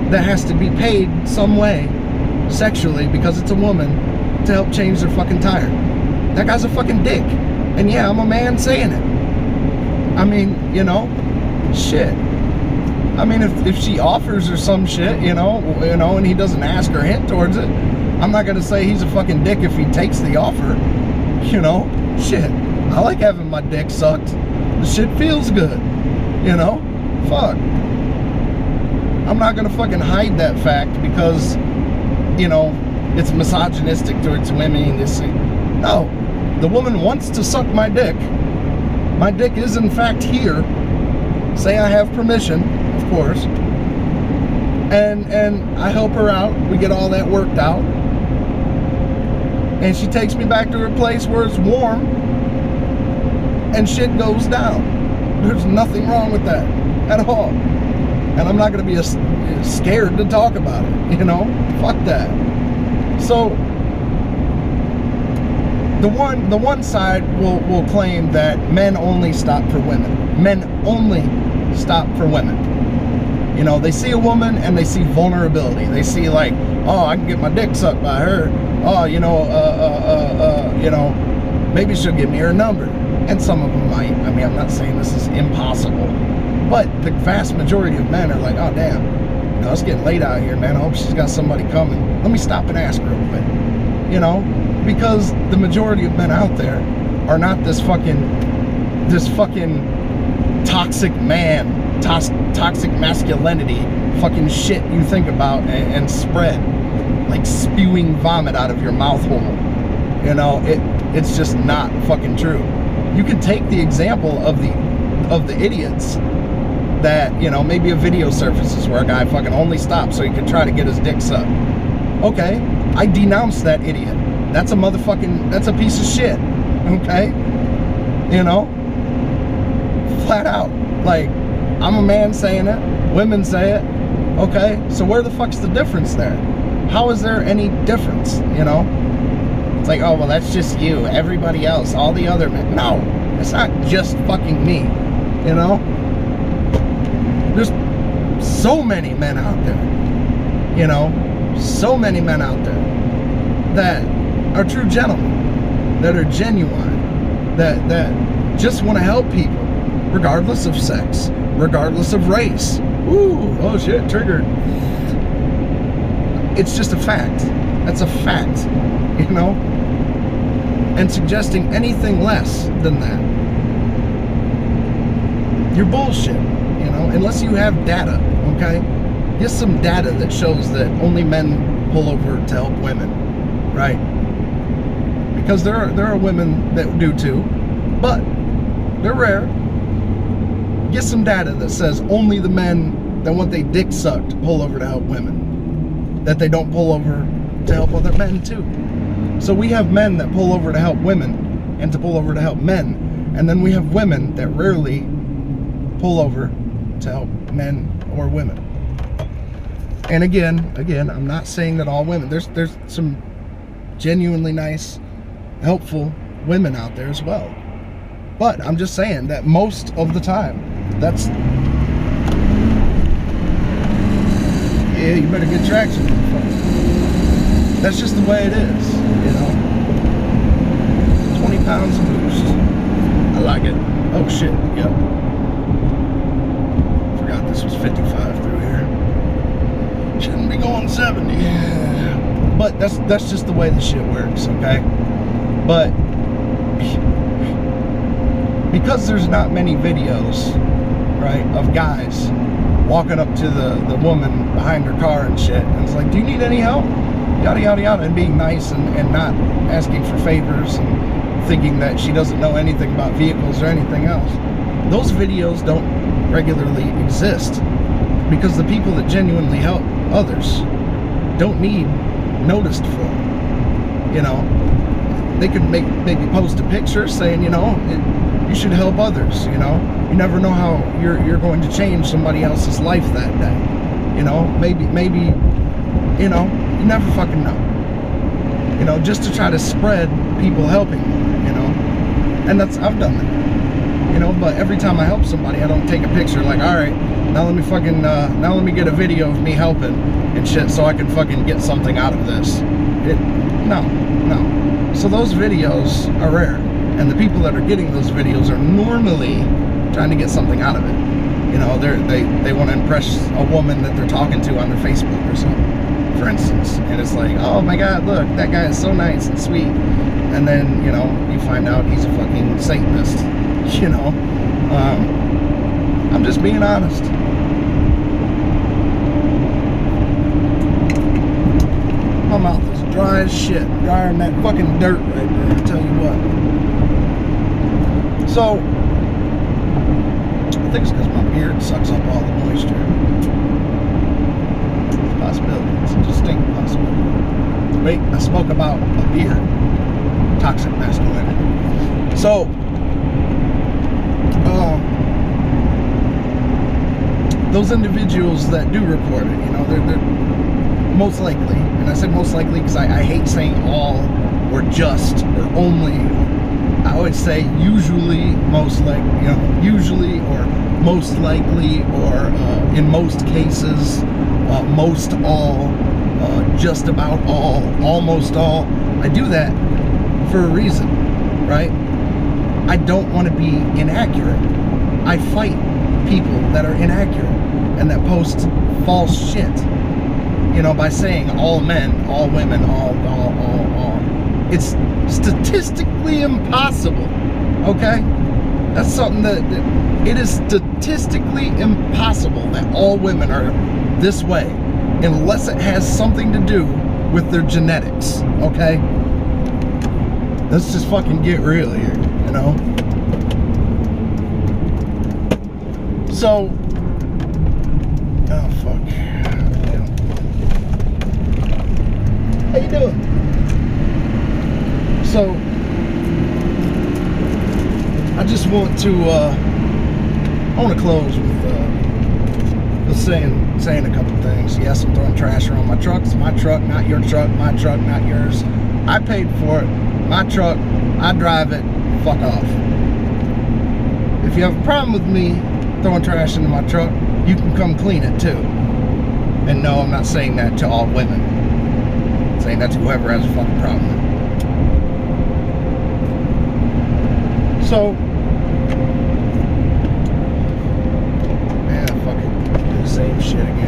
That has to be paid some way, sexually, because it's a woman, to help change their fucking tire. That guy's a fucking dick. And yeah, I'm a man saying it. I mean, you know, shit. I mean, if she offers her some shit, you know, and he doesn't ask or hint towards it, I'm not gonna say he's a fucking dick if he takes the offer. You know, shit. I like having my dick sucked. The shit feels good, you know? Fuck. I'm not gonna fucking hide that fact because, you know, it's misogynistic towards women. No, the woman wants to suck my dick. My dick is in fact here. Say I have permission, of course. And I help her out. We get all that worked out. And she takes me back to her place where it's warm. And shit goes down. There's nothing wrong with that at all. And I'm not going to be scared to talk about it, you know? Fuck that. So the one side will claim that men only stop for women. Men only stop for women. You know, they see a woman and they see vulnerability. They see like, oh, I can get my dick sucked by her. Oh, you know, maybe she'll give me her number. And some of them might. I mean, I'm not saying this is impossible. But the vast majority of men are like, oh, damn, you know, it's getting late out here, man. I hope she's got somebody coming. Let me stop and ask real quick. You know, because the majority of men out there are not this fucking this fucking toxic man, toxic masculinity fucking shit you think about and spread like spewing vomit out of your mouth hole. You know, it's just not fucking true. You can take the example of the idiots that, you know, maybe a video surfaces where a guy fucking only stops so he can try to get his dick sucked. Okay, I denounce that idiot. That's a piece of shit. Okay? You know? Flat out. Like, I'm a man saying it, women say it. Okay, so where the fuck's the difference there? How is there any difference, you know? It's like, oh, well, that's just you. Everybody else, all the other men. No, it's not just fucking me, you know? There's so many men out there, you know? So many men out there that are true gentlemen, that are genuine, that just want to help people, regardless of sex, regardless of race. Ooh, oh shit, triggered. It's just a fact. That's a fact, you know? And suggesting anything less than that, you're bullshit, you know? Unless you have data, okay? Get some data that shows that only men pull over to help women, right? Because there are women that do too, but they're rare. Get some data that says only the men that want their dick sucked pull over to help women. That they don't pull over to help other men too. So we have men that pull over to help women and to pull over to help men. And then we have women that rarely pull over to help men or women. And again, I'm not saying that all women, there's some genuinely nice, helpful women out there as well. But I'm just saying that most of the time, that's, yeah, you better get traction. That's just the way it is, you know. 20 pounds of boost. I like it. Oh shit, yep. Forgot this was 55 through here. Shouldn't be going 70. But that's just the way the shit works, okay? But because there's not many videos, right, of guys walking up to the woman behind her car and shit, and it's like, do you need any help? Yada yada yada, and being nice and not asking for favors and thinking that she doesn't know anything about vehicles or anything else. Those videos don't regularly exist because the people that genuinely help others don't need noticed for it. You know, they could maybe post a picture saying, you know, you should help others. You know, you never know how you're going to change somebody else's life that day. You know, maybe you know, you never fucking know. You know, just to try to spread people helping more, you know. And I've done that. You know, but every time I help somebody, I don't take a picture like, all right, now let me fucking now let me get a video of me helping and shit so I can fucking get something out of this. No. So those videos are rare, and the people that are getting those videos are normally trying to get something out of it. You know, they want to impress a woman that they're talking to on their Facebook or something, for instance. And it's like, oh my God, look, that guy is so nice and sweet. And then, you know, you find out he's a fucking Satanist. You know, I'm just being honest. My mouth is dry as shit, drier than that fucking dirt right there, I tell you what. So, I think it's because my beard sucks up all the moisture. It's a possibility, it's a distinct possibility. Wait, I spoke about a beard. Toxic masculinity. So, those individuals that do report it, you know, they're most likely, and I say most likely because I hate saying all or just or only. I would say usually, most likely, you know, usually or most likely or in most cases, most all, just about all, almost all. I do that for a reason, right? I don't want to be inaccurate. I fight people that are inaccurate and that post false shit, you know, by saying all men, all women, all. It's statistically impossible, okay? That's something that it is statistically impossible that all women are this way unless it has something to do with their genetics, okay? Let's just fucking get real here, you know? So, oh fuck. How you doing? So, I just want to, I want to close with saying a couple things. Yes, I'm throwing trash around my truck. It's my truck, not your truck. My truck, not yours. I paid for it. My truck. I drive it. Fuck off. If you have a problem with me throwing trash into my truck, you can come clean it too. And no, I'm not saying that to all women. I'm saying that to whoever has a fucking problem with it. So, yeah, fucking do the same shit again.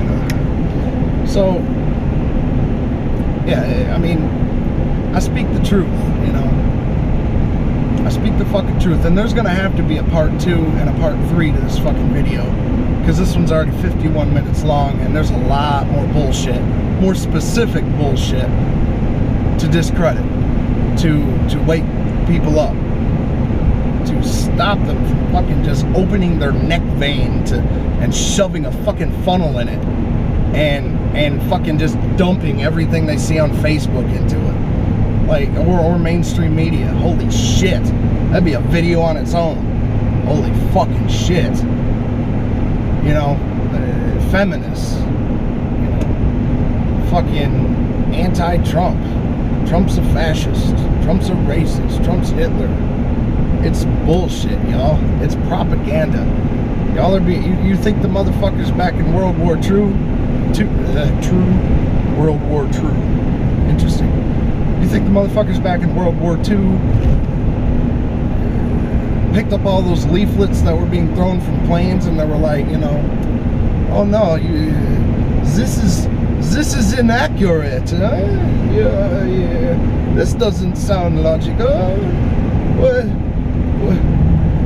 So, yeah, I mean, I speak the truth, you know. I speak the fucking truth, and there's gonna have to be a part 2 and a part 3 to this fucking video, because this one's already 51 minutes long, and there's a lot more bullshit, more specific bullshit to discredit, to wake people up, to stop them from fucking just opening their neck vein and shoving a fucking funnel in it and fucking just dumping everything they see on Facebook into it. Like, or mainstream media. Holy shit. That'd be a video on its own. Holy fucking shit. You know, feminists. You know, fucking anti-Trump. Trump's a fascist. Trump's a racist. Trump's Hitler. It's bullshit, y'all. It's propaganda. Y'all are you think the motherfuckers back in World War II? World War II. Interesting. You think the motherfuckers back in World War II picked up all those leaflets that were being thrown from planes and they were like, you know, oh no, this is inaccurate. Yeah. This doesn't sound logical.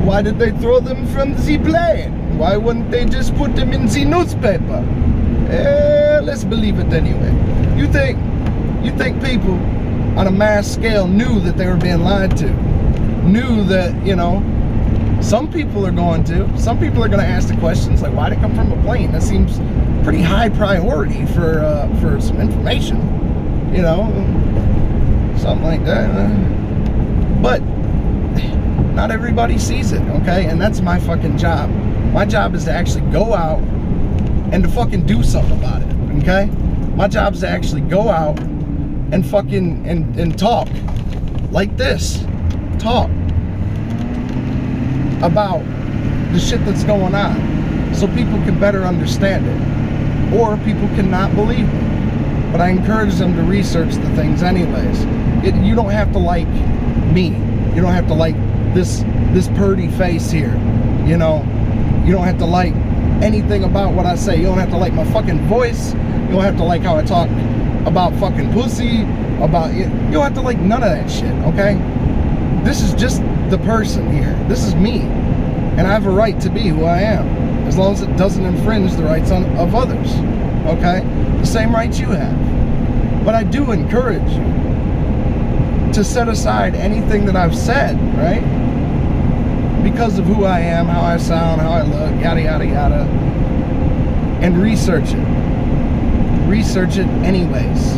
Why did they throw them from the plane? Why wouldn't they just put them in the newspaper? Let's believe it anyway. You think people on a mass scale knew that they were being lied to? Knew that, you know, some people are going to ask the questions like, why did it come from a plane? That seems pretty high priority for some information, you know, something like that. But not everybody sees it, okay? And that's my fucking job. My job is to actually go out and to fucking do something about it, okay? My job is to actually go out and fucking and talk like this. Talk about the shit that's going on so people can better understand it, or people cannot believe me. But I encourage them to research the things anyways. You don't have to like me. You don't have to like this purdy face here, you know. You don't have to like anything about what I say. You don't have to like my fucking voice. You don't have to like how I talk about fucking pussy, about it. You don't have to like none of that shit, okay? This is just the person here. This is me. And I have a right to be who I am, as long as it doesn't infringe the rights of others, okay? The same rights you have. But I do encourage you to set aside anything that I've said, right? Because of who I am, how I sound, how I look, yada, yada, yada. And research it. Research it anyways.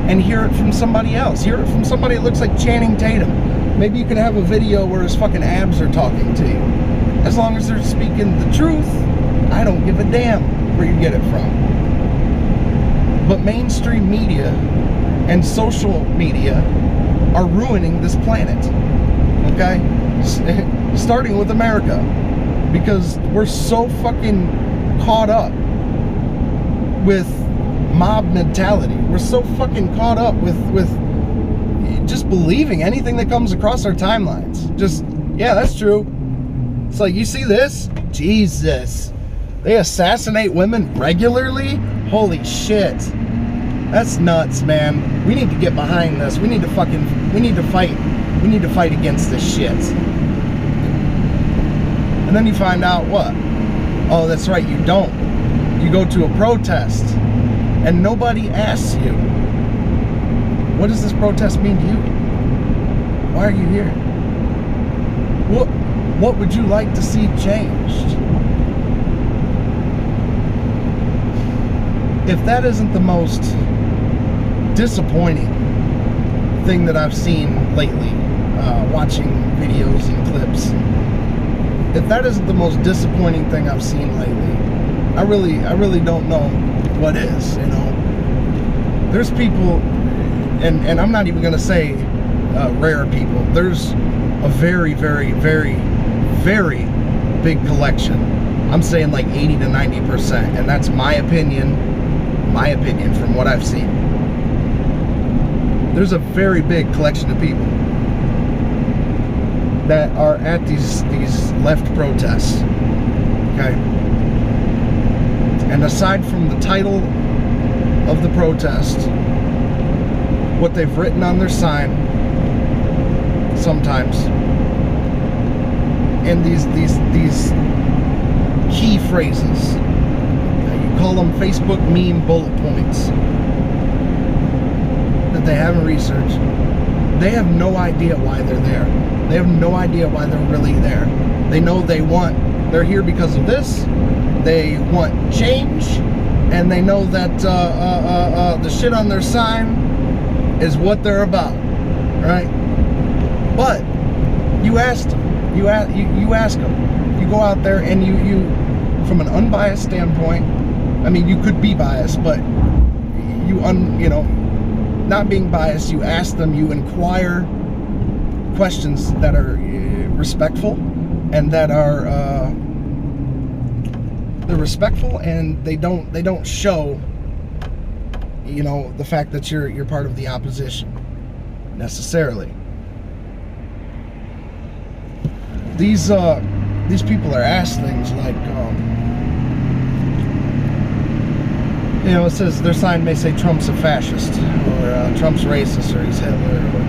And hear it from somebody else. Hear it from somebody that looks like Channing Tatum. Maybe you can have a video where his fucking abs are talking to you. As long as they're speaking the truth, I don't give a damn where you get it from. But mainstream media and social media are ruining this planet. Okay? Starting with America, because we're so fucking caught up with mob mentality. We're so fucking caught up with just believing anything that comes across our timelines. Just, yeah, that's true. It's like, you see this? Jesus. They assassinate women regularly? Holy shit. That's nuts, man. We need to get behind this. We need to fight. We need to fight against this shit. And then you find out what? Oh, that's right, you don't. You go to a protest and nobody asks you, what does this protest mean to you? Why are you here? What would you like to see changed? If that isn't the most disappointing thing that I've seen lately, watching videos and clips, if that isn't the most disappointing thing I've seen lately, I really don't know what is, you know. There's people, and I'm not even gonna say rare people, there's a very, very, very, very big collection. I'm saying like 80 to 90%, and that's my opinion from what I've seen. There's a very big collection of people that are at these left protests, okay? And aside from the title of the protest, what they've written on their sign sometimes, and these key phrases, you call them Facebook meme bullet points that they haven't researched. They have no idea why they're there. They have no idea why they're really there. They know they're here because of this. They want change, and they know that the shit on their sign is what they're about, right? But you asked them. You ask them. You go out there and you from an unbiased standpoint. I mean, you could be biased, but you know, not being biased, you ask them. You inquire questions that are respectful, and that are they're respectful, and they don't show, you know, the fact that you're part of the opposition necessarily. These people are asked things like, you know, it says their sign may say Trump's a fascist, or Trump's racist, or he's Hitler, or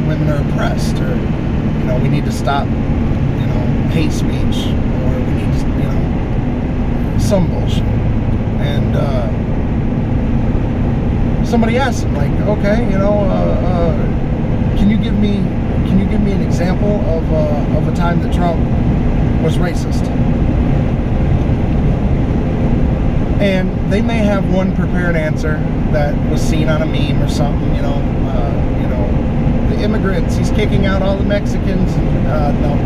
women are oppressed, or, you know, we need to stop, you know, hate speech, or we need to, you know, some bullshit. And somebody asked him, like, okay, you know, can you give me an example of a time that Trump was racist? And they may have one prepared answer that was seen on a meme or something, you know, the immigrants, he's kicking out all the Mexicans. No,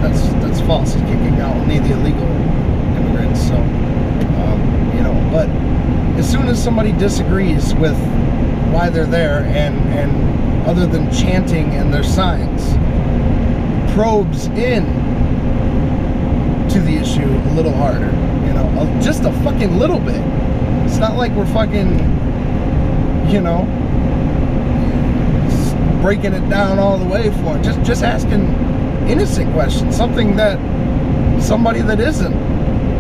that's false. He's kicking out only the illegal immigrants. So, you know, but as soon as somebody disagrees with why they're there, and other than chanting and their signs, probes in to the issue a little harder, you know, just a fucking little bit. It's not like we're fucking, you know, breaking it down all the way for it. Just asking innocent questions, something that somebody that isn't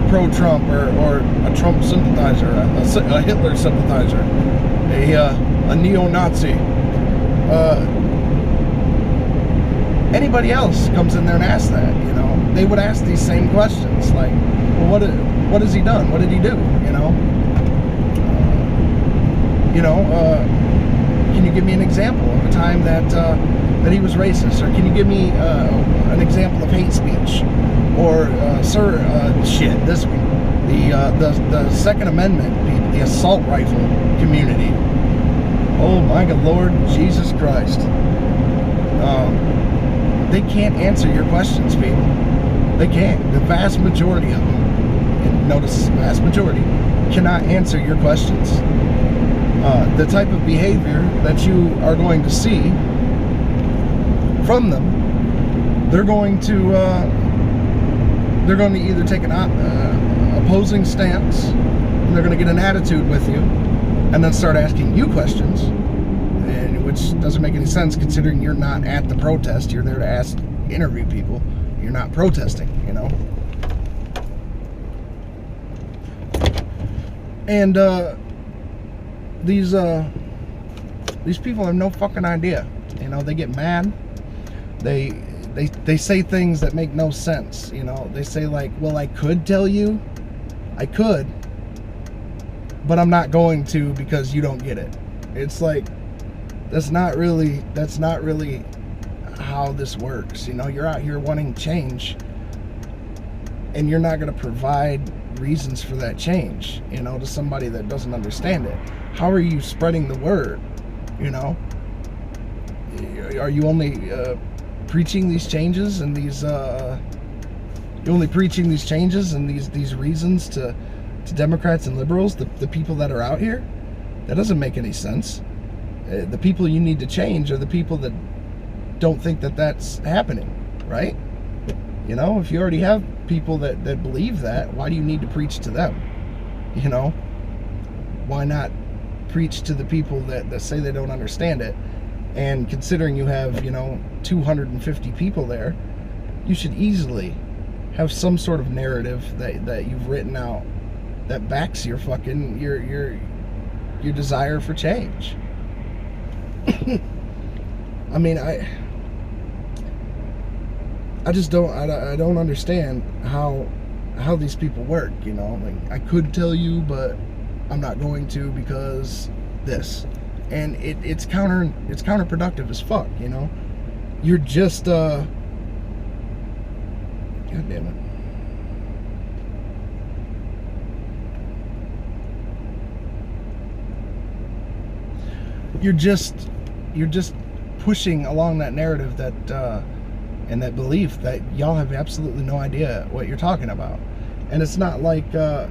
pro-Trump, or a Trump sympathizer, a Hitler sympathizer, a neo-Nazi, anybody else comes in there and asks that, you know, they would ask these same questions, like, well, what has he done? What did he do? Can you give me an example of a time that he was racist? Or can you give me an example of hate speech? Or, shit, this one, the Second Amendment people, the assault rifle community. Oh my God, Lord Jesus Christ. They can't answer your questions, people. They can't. The vast majority of them, and notice vast majority, cannot answer your questions. The type of behavior that you are going to see from them, they're going to either take an opposing stance, and they're going to get an attitude with you, and then start asking you questions, and which doesn't make any sense considering you're not at the protest. You're there to interview people. You're not protesting, you know. And these people have no fucking idea. You know, they get mad. They they say things that make no sense, you know. They say like, well, I could tell you, I could, but I'm not going to because you don't get it. It's like, that's not really how this works. You know, you're out here wanting change, and you're not going to provide reasons for that change, you know, to somebody that doesn't understand it. How are you spreading the word? You know, are you only preaching these changes and these you're only preaching these changes and these reasons to Democrats and liberals, the people that are out here? That doesn't make any sense. The people you need to change are the people that don't think that that's happening, right? You know, if you already have people that believe that, why do you need to preach to them? You know, why not preach to the people that say they don't understand it? And considering you have, you know, 250 people there, you should easily have some sort of narrative that you've written out that backs your fucking your desire for change. I mean, I just don't understand how these people work, you know. Like, I could tell you, but I'm not going to because this. And it's counterproductive as fuck, you know. You're just God damn it. You're just pushing along that narrative that and that belief that y'all have absolutely no idea what you're talking about. And it's not like yeah,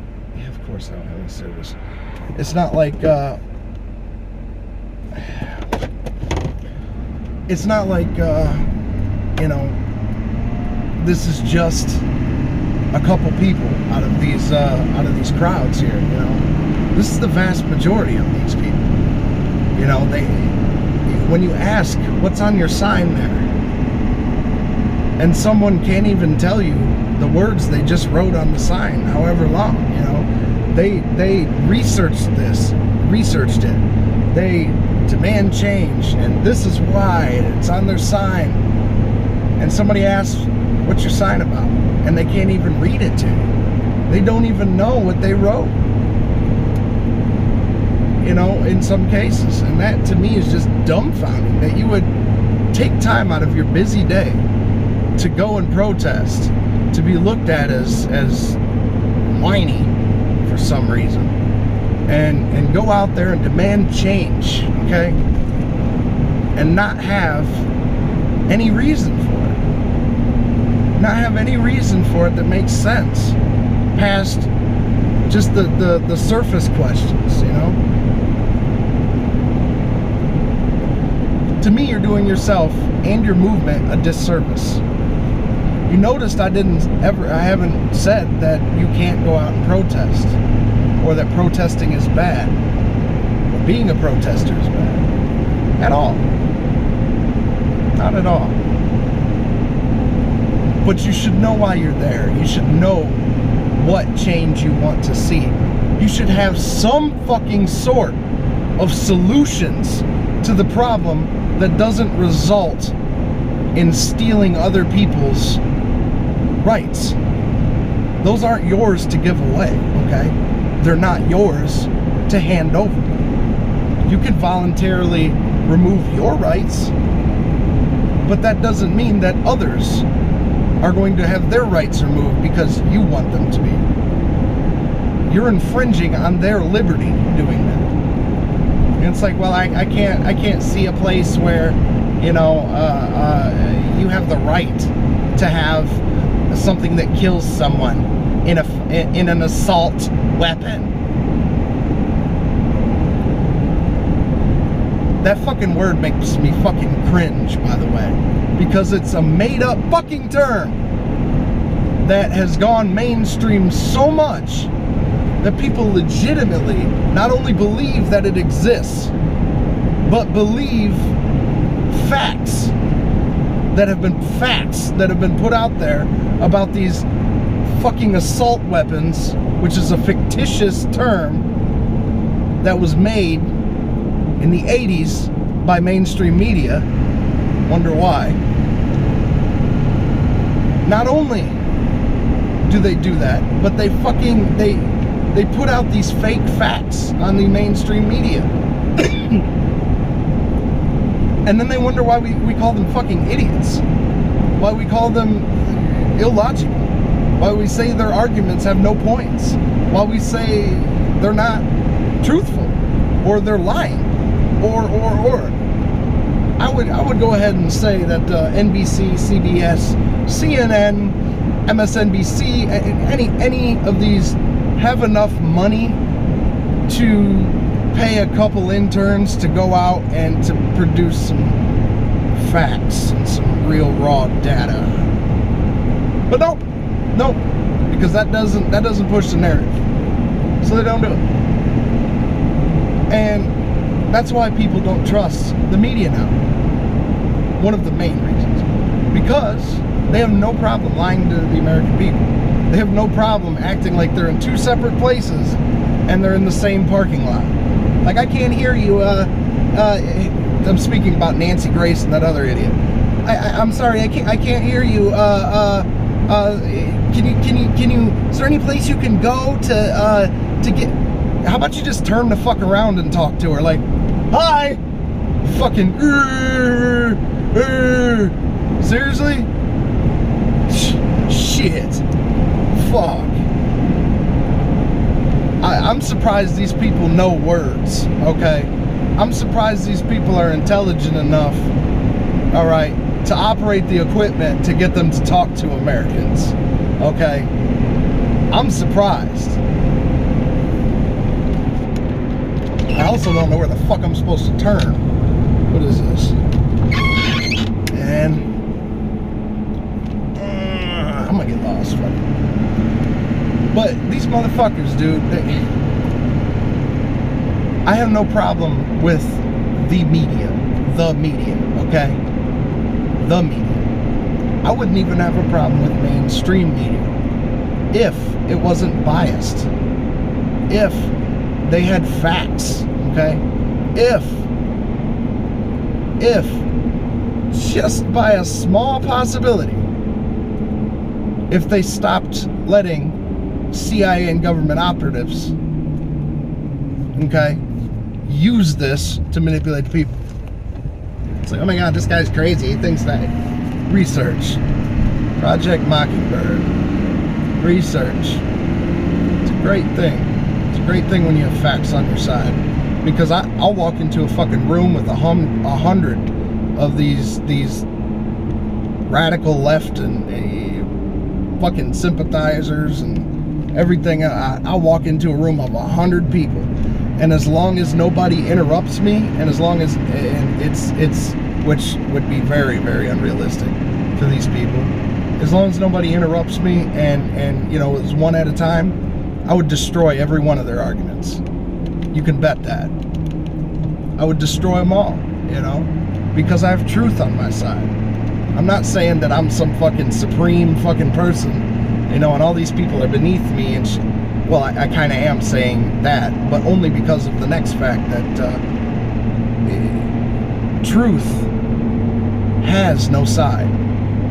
of course I don't have any service. It's not like it's not like you know, this is just a couple people out of these crowds here, you know. This is the vast majority of these people. You know, when you ask what's on your sign there, and someone can't even tell you the words they just wrote on the sign, however long, you know, they researched it, they demand change, and this is why it's on their sign. And somebody asks, what's your sign about? And they can't even read it to you. They don't even know what they wrote, you know, in some cases. And that to me is just dumbfounding, that you would take time out of your busy day to go and protest, to be looked at as whiny for some reason, and go out there and demand change, okay, and not have any reason for it, not have any reason for it that makes sense past just the surface questions, you know. To me, you're doing yourself and your movement a disservice. You noticed I haven't said that you can't go out and protest, or that protesting is bad, or being a protester is bad. At all. Not at all. But you should know why you're there. You should know what change you want to see. You should have some fucking sort of solutions to the problem that doesn't result in stealing other people's rights. Those aren't yours to give away, okay? They're not yours to hand over. You can voluntarily remove your rights, but that doesn't mean that others are going to have their rights removed because you want them to be. You're infringing on their liberty doing that. And it's like, well, I can't see a place where, you know, you have the right to have something that kills someone in an assault weapon. That fucking word makes me fucking cringe, by the way, because it's a made-up fucking term that has gone mainstream so much that people legitimately not only believe that it exists, but believe facts that have been put out there about these fucking assault weapons, which is a fictitious term that was made in the 80s by mainstream media. Wonder why. not only do they do that, but they put out these fake facts on the mainstream media. And then they wonder why we call them fucking idiots. Why we call them illogical. Why we say their arguments have no points. Why we say they're not truthful. Or they're lying. Or. I would go ahead and say that NBC, CBS, CNN, MSNBC, any of these have enough money to pay a couple interns to go out and to produce some facts and some real raw data. But no, because that doesn't push the narrative. So they don't do it. And that's why people don't trust the media now. One of the main reasons. Because they have no problem lying to the American people. They have no problem acting like they're in two separate places and they're in the same parking lot. Like, I can't hear you, I'm speaking about Nancy Grace and that other idiot. I'm sorry, I can't hear you, can you, is there any place you can go to get, how about you just turn the fuck around and talk to her, like, hi, fucking, seriously? Shit, fuck. I'm surprised these people know words, okay? I'm surprised these people are intelligent enough, all right, to operate the equipment to get them to talk to Americans, okay? I'm surprised. I also don't know where the fuck I'm supposed to turn. What is this? And I'm gonna get lost, right? But these motherfuckers, dude, I have no problem with the media, okay? The media. I wouldn't even have a problem with mainstream media if it wasn't biased, if they had facts, okay? If just by a small possibility, if they stopped letting CIA and government operatives, okay, use this to manipulate people. It's like, oh my god, this guy's crazy. He thinks that. Research. Project Mockingbird. Research. It's a great thing. It's a great thing when you have facts on your side. Because I'll walk into a fucking room with 100 of these radical left and fucking sympathizers and everything. I'll walk into a room of 100 people, and as long as nobody interrupts me, and as long as it's which would be very, very unrealistic to these people, as long as nobody interrupts me and you know, it's one at a time, I would destroy every one of their arguments. You can bet that. I would destroy them all, you know, because I have truth on my side. I'm not saying that I'm some fucking supreme fucking person, you know, and all these people are beneath me and well, I kind of am saying that, but only because of the next fact that truth has no side.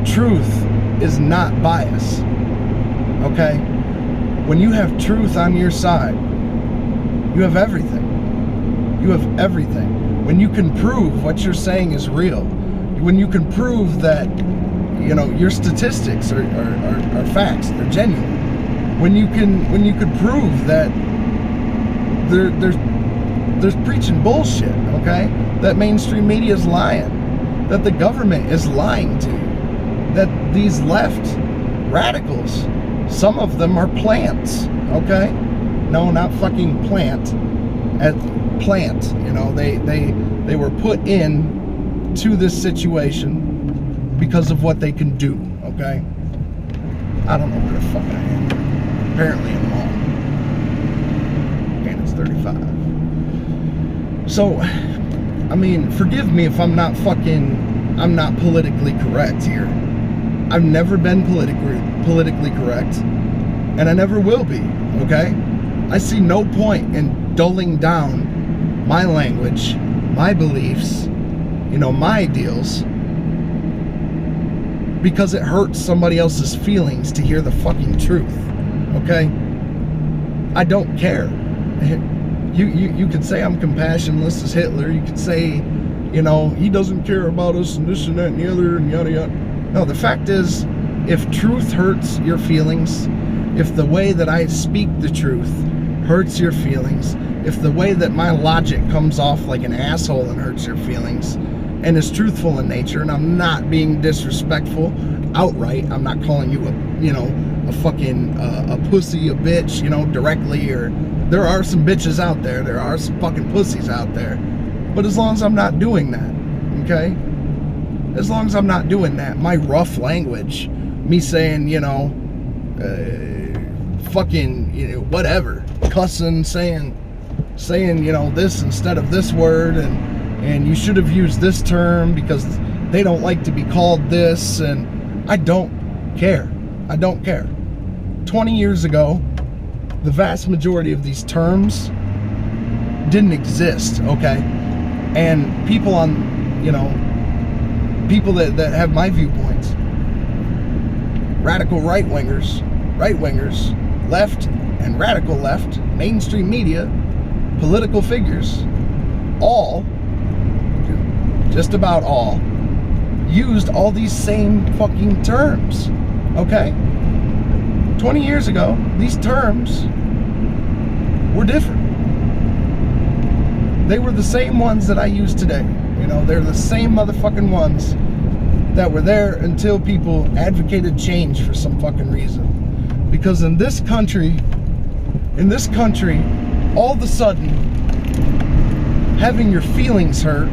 Truth is not bias, okay? When you have truth on your side, you have everything. You have everything. When you can prove what you're saying is real, when you can prove that, you know, your statistics are facts, they're genuine. When you can prove that there's preaching bullshit, okay? That mainstream media is lying, that the government is lying to you, that these left radicals, some of them are plants, okay? No, not fucking plant. At plant, you know, they were put in to this situation because of what they can do, okay? I don't know where the fuck I am. Apparently I'm wrong. And it's 35. So, I mean, forgive me if I'm not politically correct here. I've never been politically correct, and I never will be, okay? I see no point in dulling down my language, my beliefs, you know, my ideals, because it hurts somebody else's feelings to hear the fucking truth, okay? I don't care. You could say I'm compassionless as Hitler. You could say, you know, he doesn't care about us and this and that and the other and yada yada. No, the fact is, if truth hurts your feelings, if the way that I speak the truth hurts your feelings, if the way that my logic comes off like an asshole and hurts your feelings, and is truthful in nature, and I'm not being disrespectful outright, I'm not calling you a, you know, a fucking a pussy, a bitch, you know, directly, or there are some bitches out there, there are some fucking pussies out there, but as long as I'm not doing that, okay? As long as I'm not doing that, my rough language, me saying, you know, fucking, you know, whatever, cussing, saying, you know, this instead of this word, and you should have used this term because they don't like to be called this, and I don't care. I don't care. 20 years ago, the vast majority of these terms didn't exist, okay? And people on, you know, people that have my viewpoints, radical right-wingers, left and radical left, mainstream media, political figures, all, just about all, used all these same fucking terms, okay? 20 years ago, these terms were different. They were the same ones that I use today. You know, they're the same motherfucking ones that were there until people advocated change for some fucking reason. Because in this country, all of a sudden, having your feelings hurt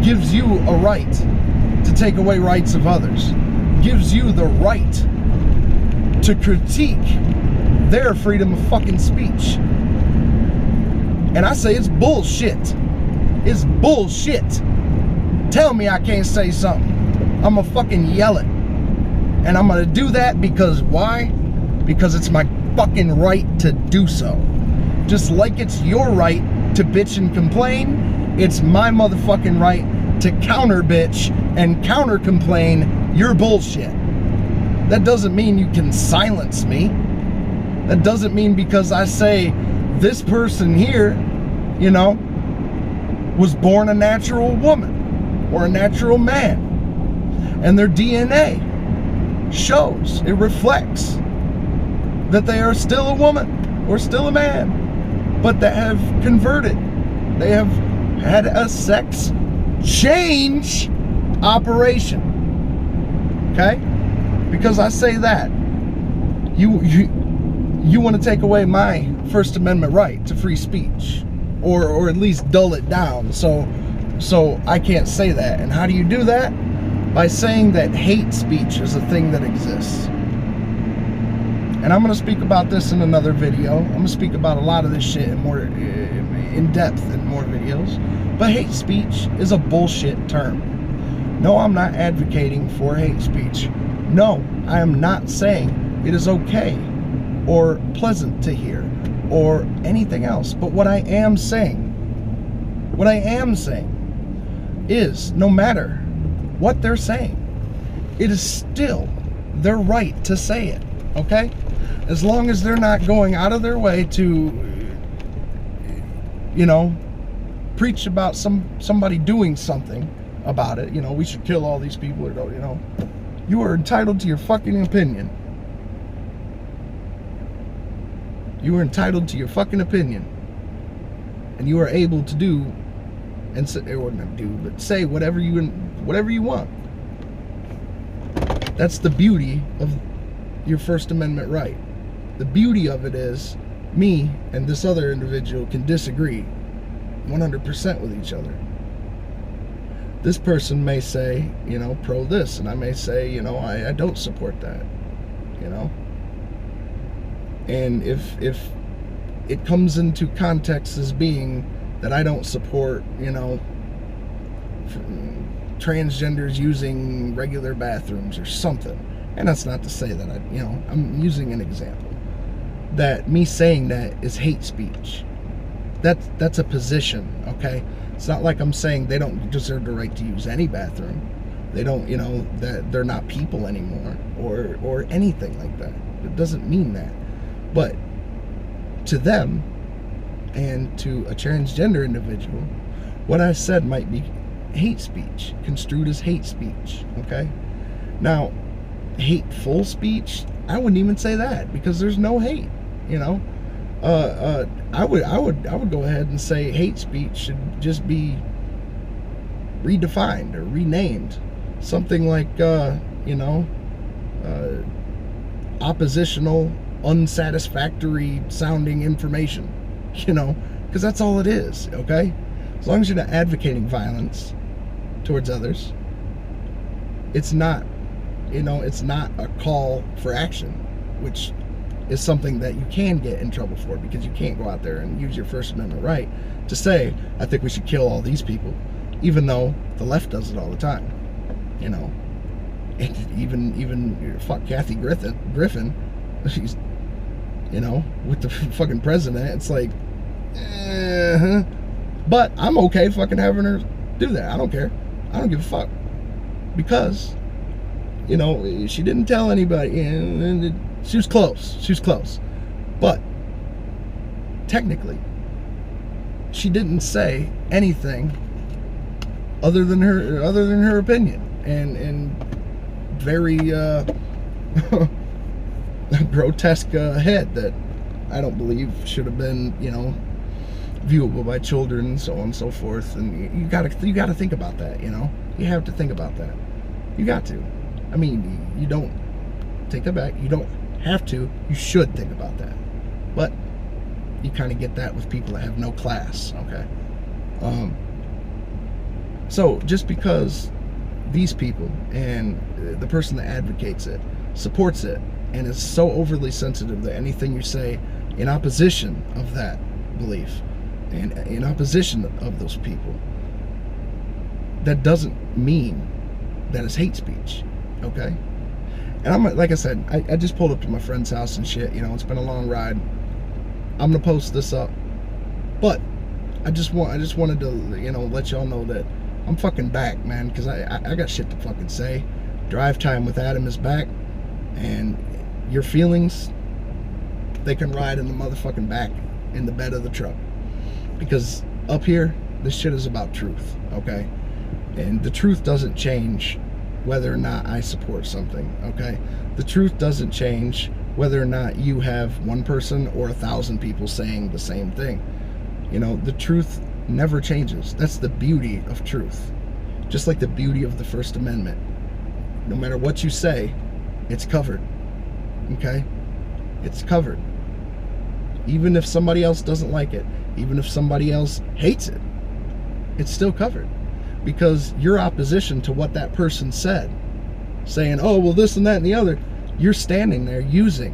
gives you a right to take away rights of others. Gives you the right to critique their freedom of fucking speech. And I say it's bullshit. It's bullshit. Tell me I can't say something. I'm gonna fucking yell it. And I'm gonna do that because why? Because it's my fucking right to do so. Just like it's your right to bitch and complain, it's my motherfucking right to counter bitch and counter complain your bullshit. That doesn't mean you can silence me. That doesn't mean because I say this person here, you know, was born a natural woman or a natural man, and their DNA shows, it reflects that they are still a woman or still a man, but that have converted. They have had a sex change operation. Okay? Because I say that you want to take away my First Amendment right to free speech, or at least dull it down, so I can't say that. And how do you do that? By saying that hate speech is a thing that exists. And I'm going to speak about this in another video. I'm going to speak about a lot of this shit in more in depth in more videos. But hate speech is a bullshit term. No, I'm not advocating for hate speech. No, I am not saying it is okay or pleasant to hear or anything else. But what I am saying is, no matter what they're saying, it is still their right to say it, okay? As long as they're not going out of their way to, you know, preach about somebody doing something about it. You know, we should kill all these people, or, you know. You are entitled to your fucking opinion. You are entitled to your fucking opinion. And you are able to do, and say, or not do, but say whatever you want. That's the beauty of your First Amendment right. The beauty of it is, me and this other individual can disagree 100% with each other. This person may say, you know, pro this, and I may say, you know, I don't support that, you know. And if it comes into context as being that I don't support, you know, transgenders using regular bathrooms or something, and that's not to say that you know, I'm using an example, that me saying that is hate speech. That's a position, okay? It's not like I'm saying they don't deserve the right to use any bathroom. They don't, you know, that they're not people anymore or anything like that. It doesn't mean that. But to them and to a transgender individual, what I said might be hate speech, construed as hate speech, okay? Now, hateful speech, I wouldn't even say that, because there's no hate, you know? I would go ahead and say hate speech should just be redefined or renamed. Something like, you know, oppositional, unsatisfactory sounding information, you know, because that's all it is, okay? As long as you're not advocating violence towards others, it's not, you know, it's not a call for action, which is something that you can get in trouble for, because you can't go out there and use your First Amendment right to say, I think we should kill all these people, even though the left does it all the time, you know. And even fuck Kathy Griffin, she's, you know, with the fucking president, it's like, but I'm okay fucking having her do that. I don't care. I don't give a fuck, because, you know, she didn't tell anybody, and she was close. She was close, but technically, she didn't say anything other than her opinion, and very grotesque head that I don't believe should have been, you know, viewable by children, so on and so forth. And you gotta think about that, you know. You have to think about that. You got to. I mean, you don't take that back. You don't have to. You should think about that. But you kind of get that with people that have no class, okay? So just because these people and the person that advocates it supports it and is so overly sensitive that anything you say in opposition of that belief and in opposition of those people, that doesn't mean that it's hate speech, okay? And I'm, like I said, I just pulled up to my friend's house and shit, you know, it's been a long ride. I'm gonna post this up, but I just wanted to, you know, let y'all know that I'm fucking back, man, because I got shit to fucking say. Drive Time with Adam is back, and your feelings, they can ride in the motherfucking back in the bed of the truck, because up here, this shit is about truth, okay? And the truth doesn't change whether or not I support something, okay? The truth doesn't change whether or not you have one person or 1,000 people saying the same thing. You know, the truth never changes. That's the beauty of truth. Just like the beauty of the First Amendment. No matter what you say, it's covered, okay? It's covered. Even if somebody else doesn't like it, even if somebody else hates it, it's still covered. Because your opposition to what that person said, saying, oh, well, this and that and the other, you're standing there using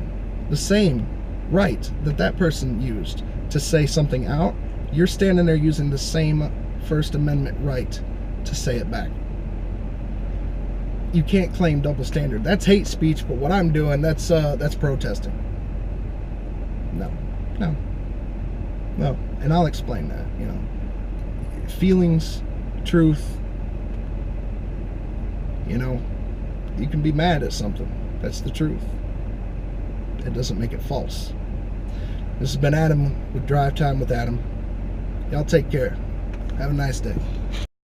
the same right that that person used to say something out. You're standing there using the same First Amendment right to say it back. You can't claim double standard. That's hate speech, but what I'm doing, that's protesting. No. And I'll explain that, you know. Feelings, truth, you know, you can be mad at something. That's the truth. It doesn't make it false. This has been Adam with Drive Time with Adam. Y'all take care. Have a nice day.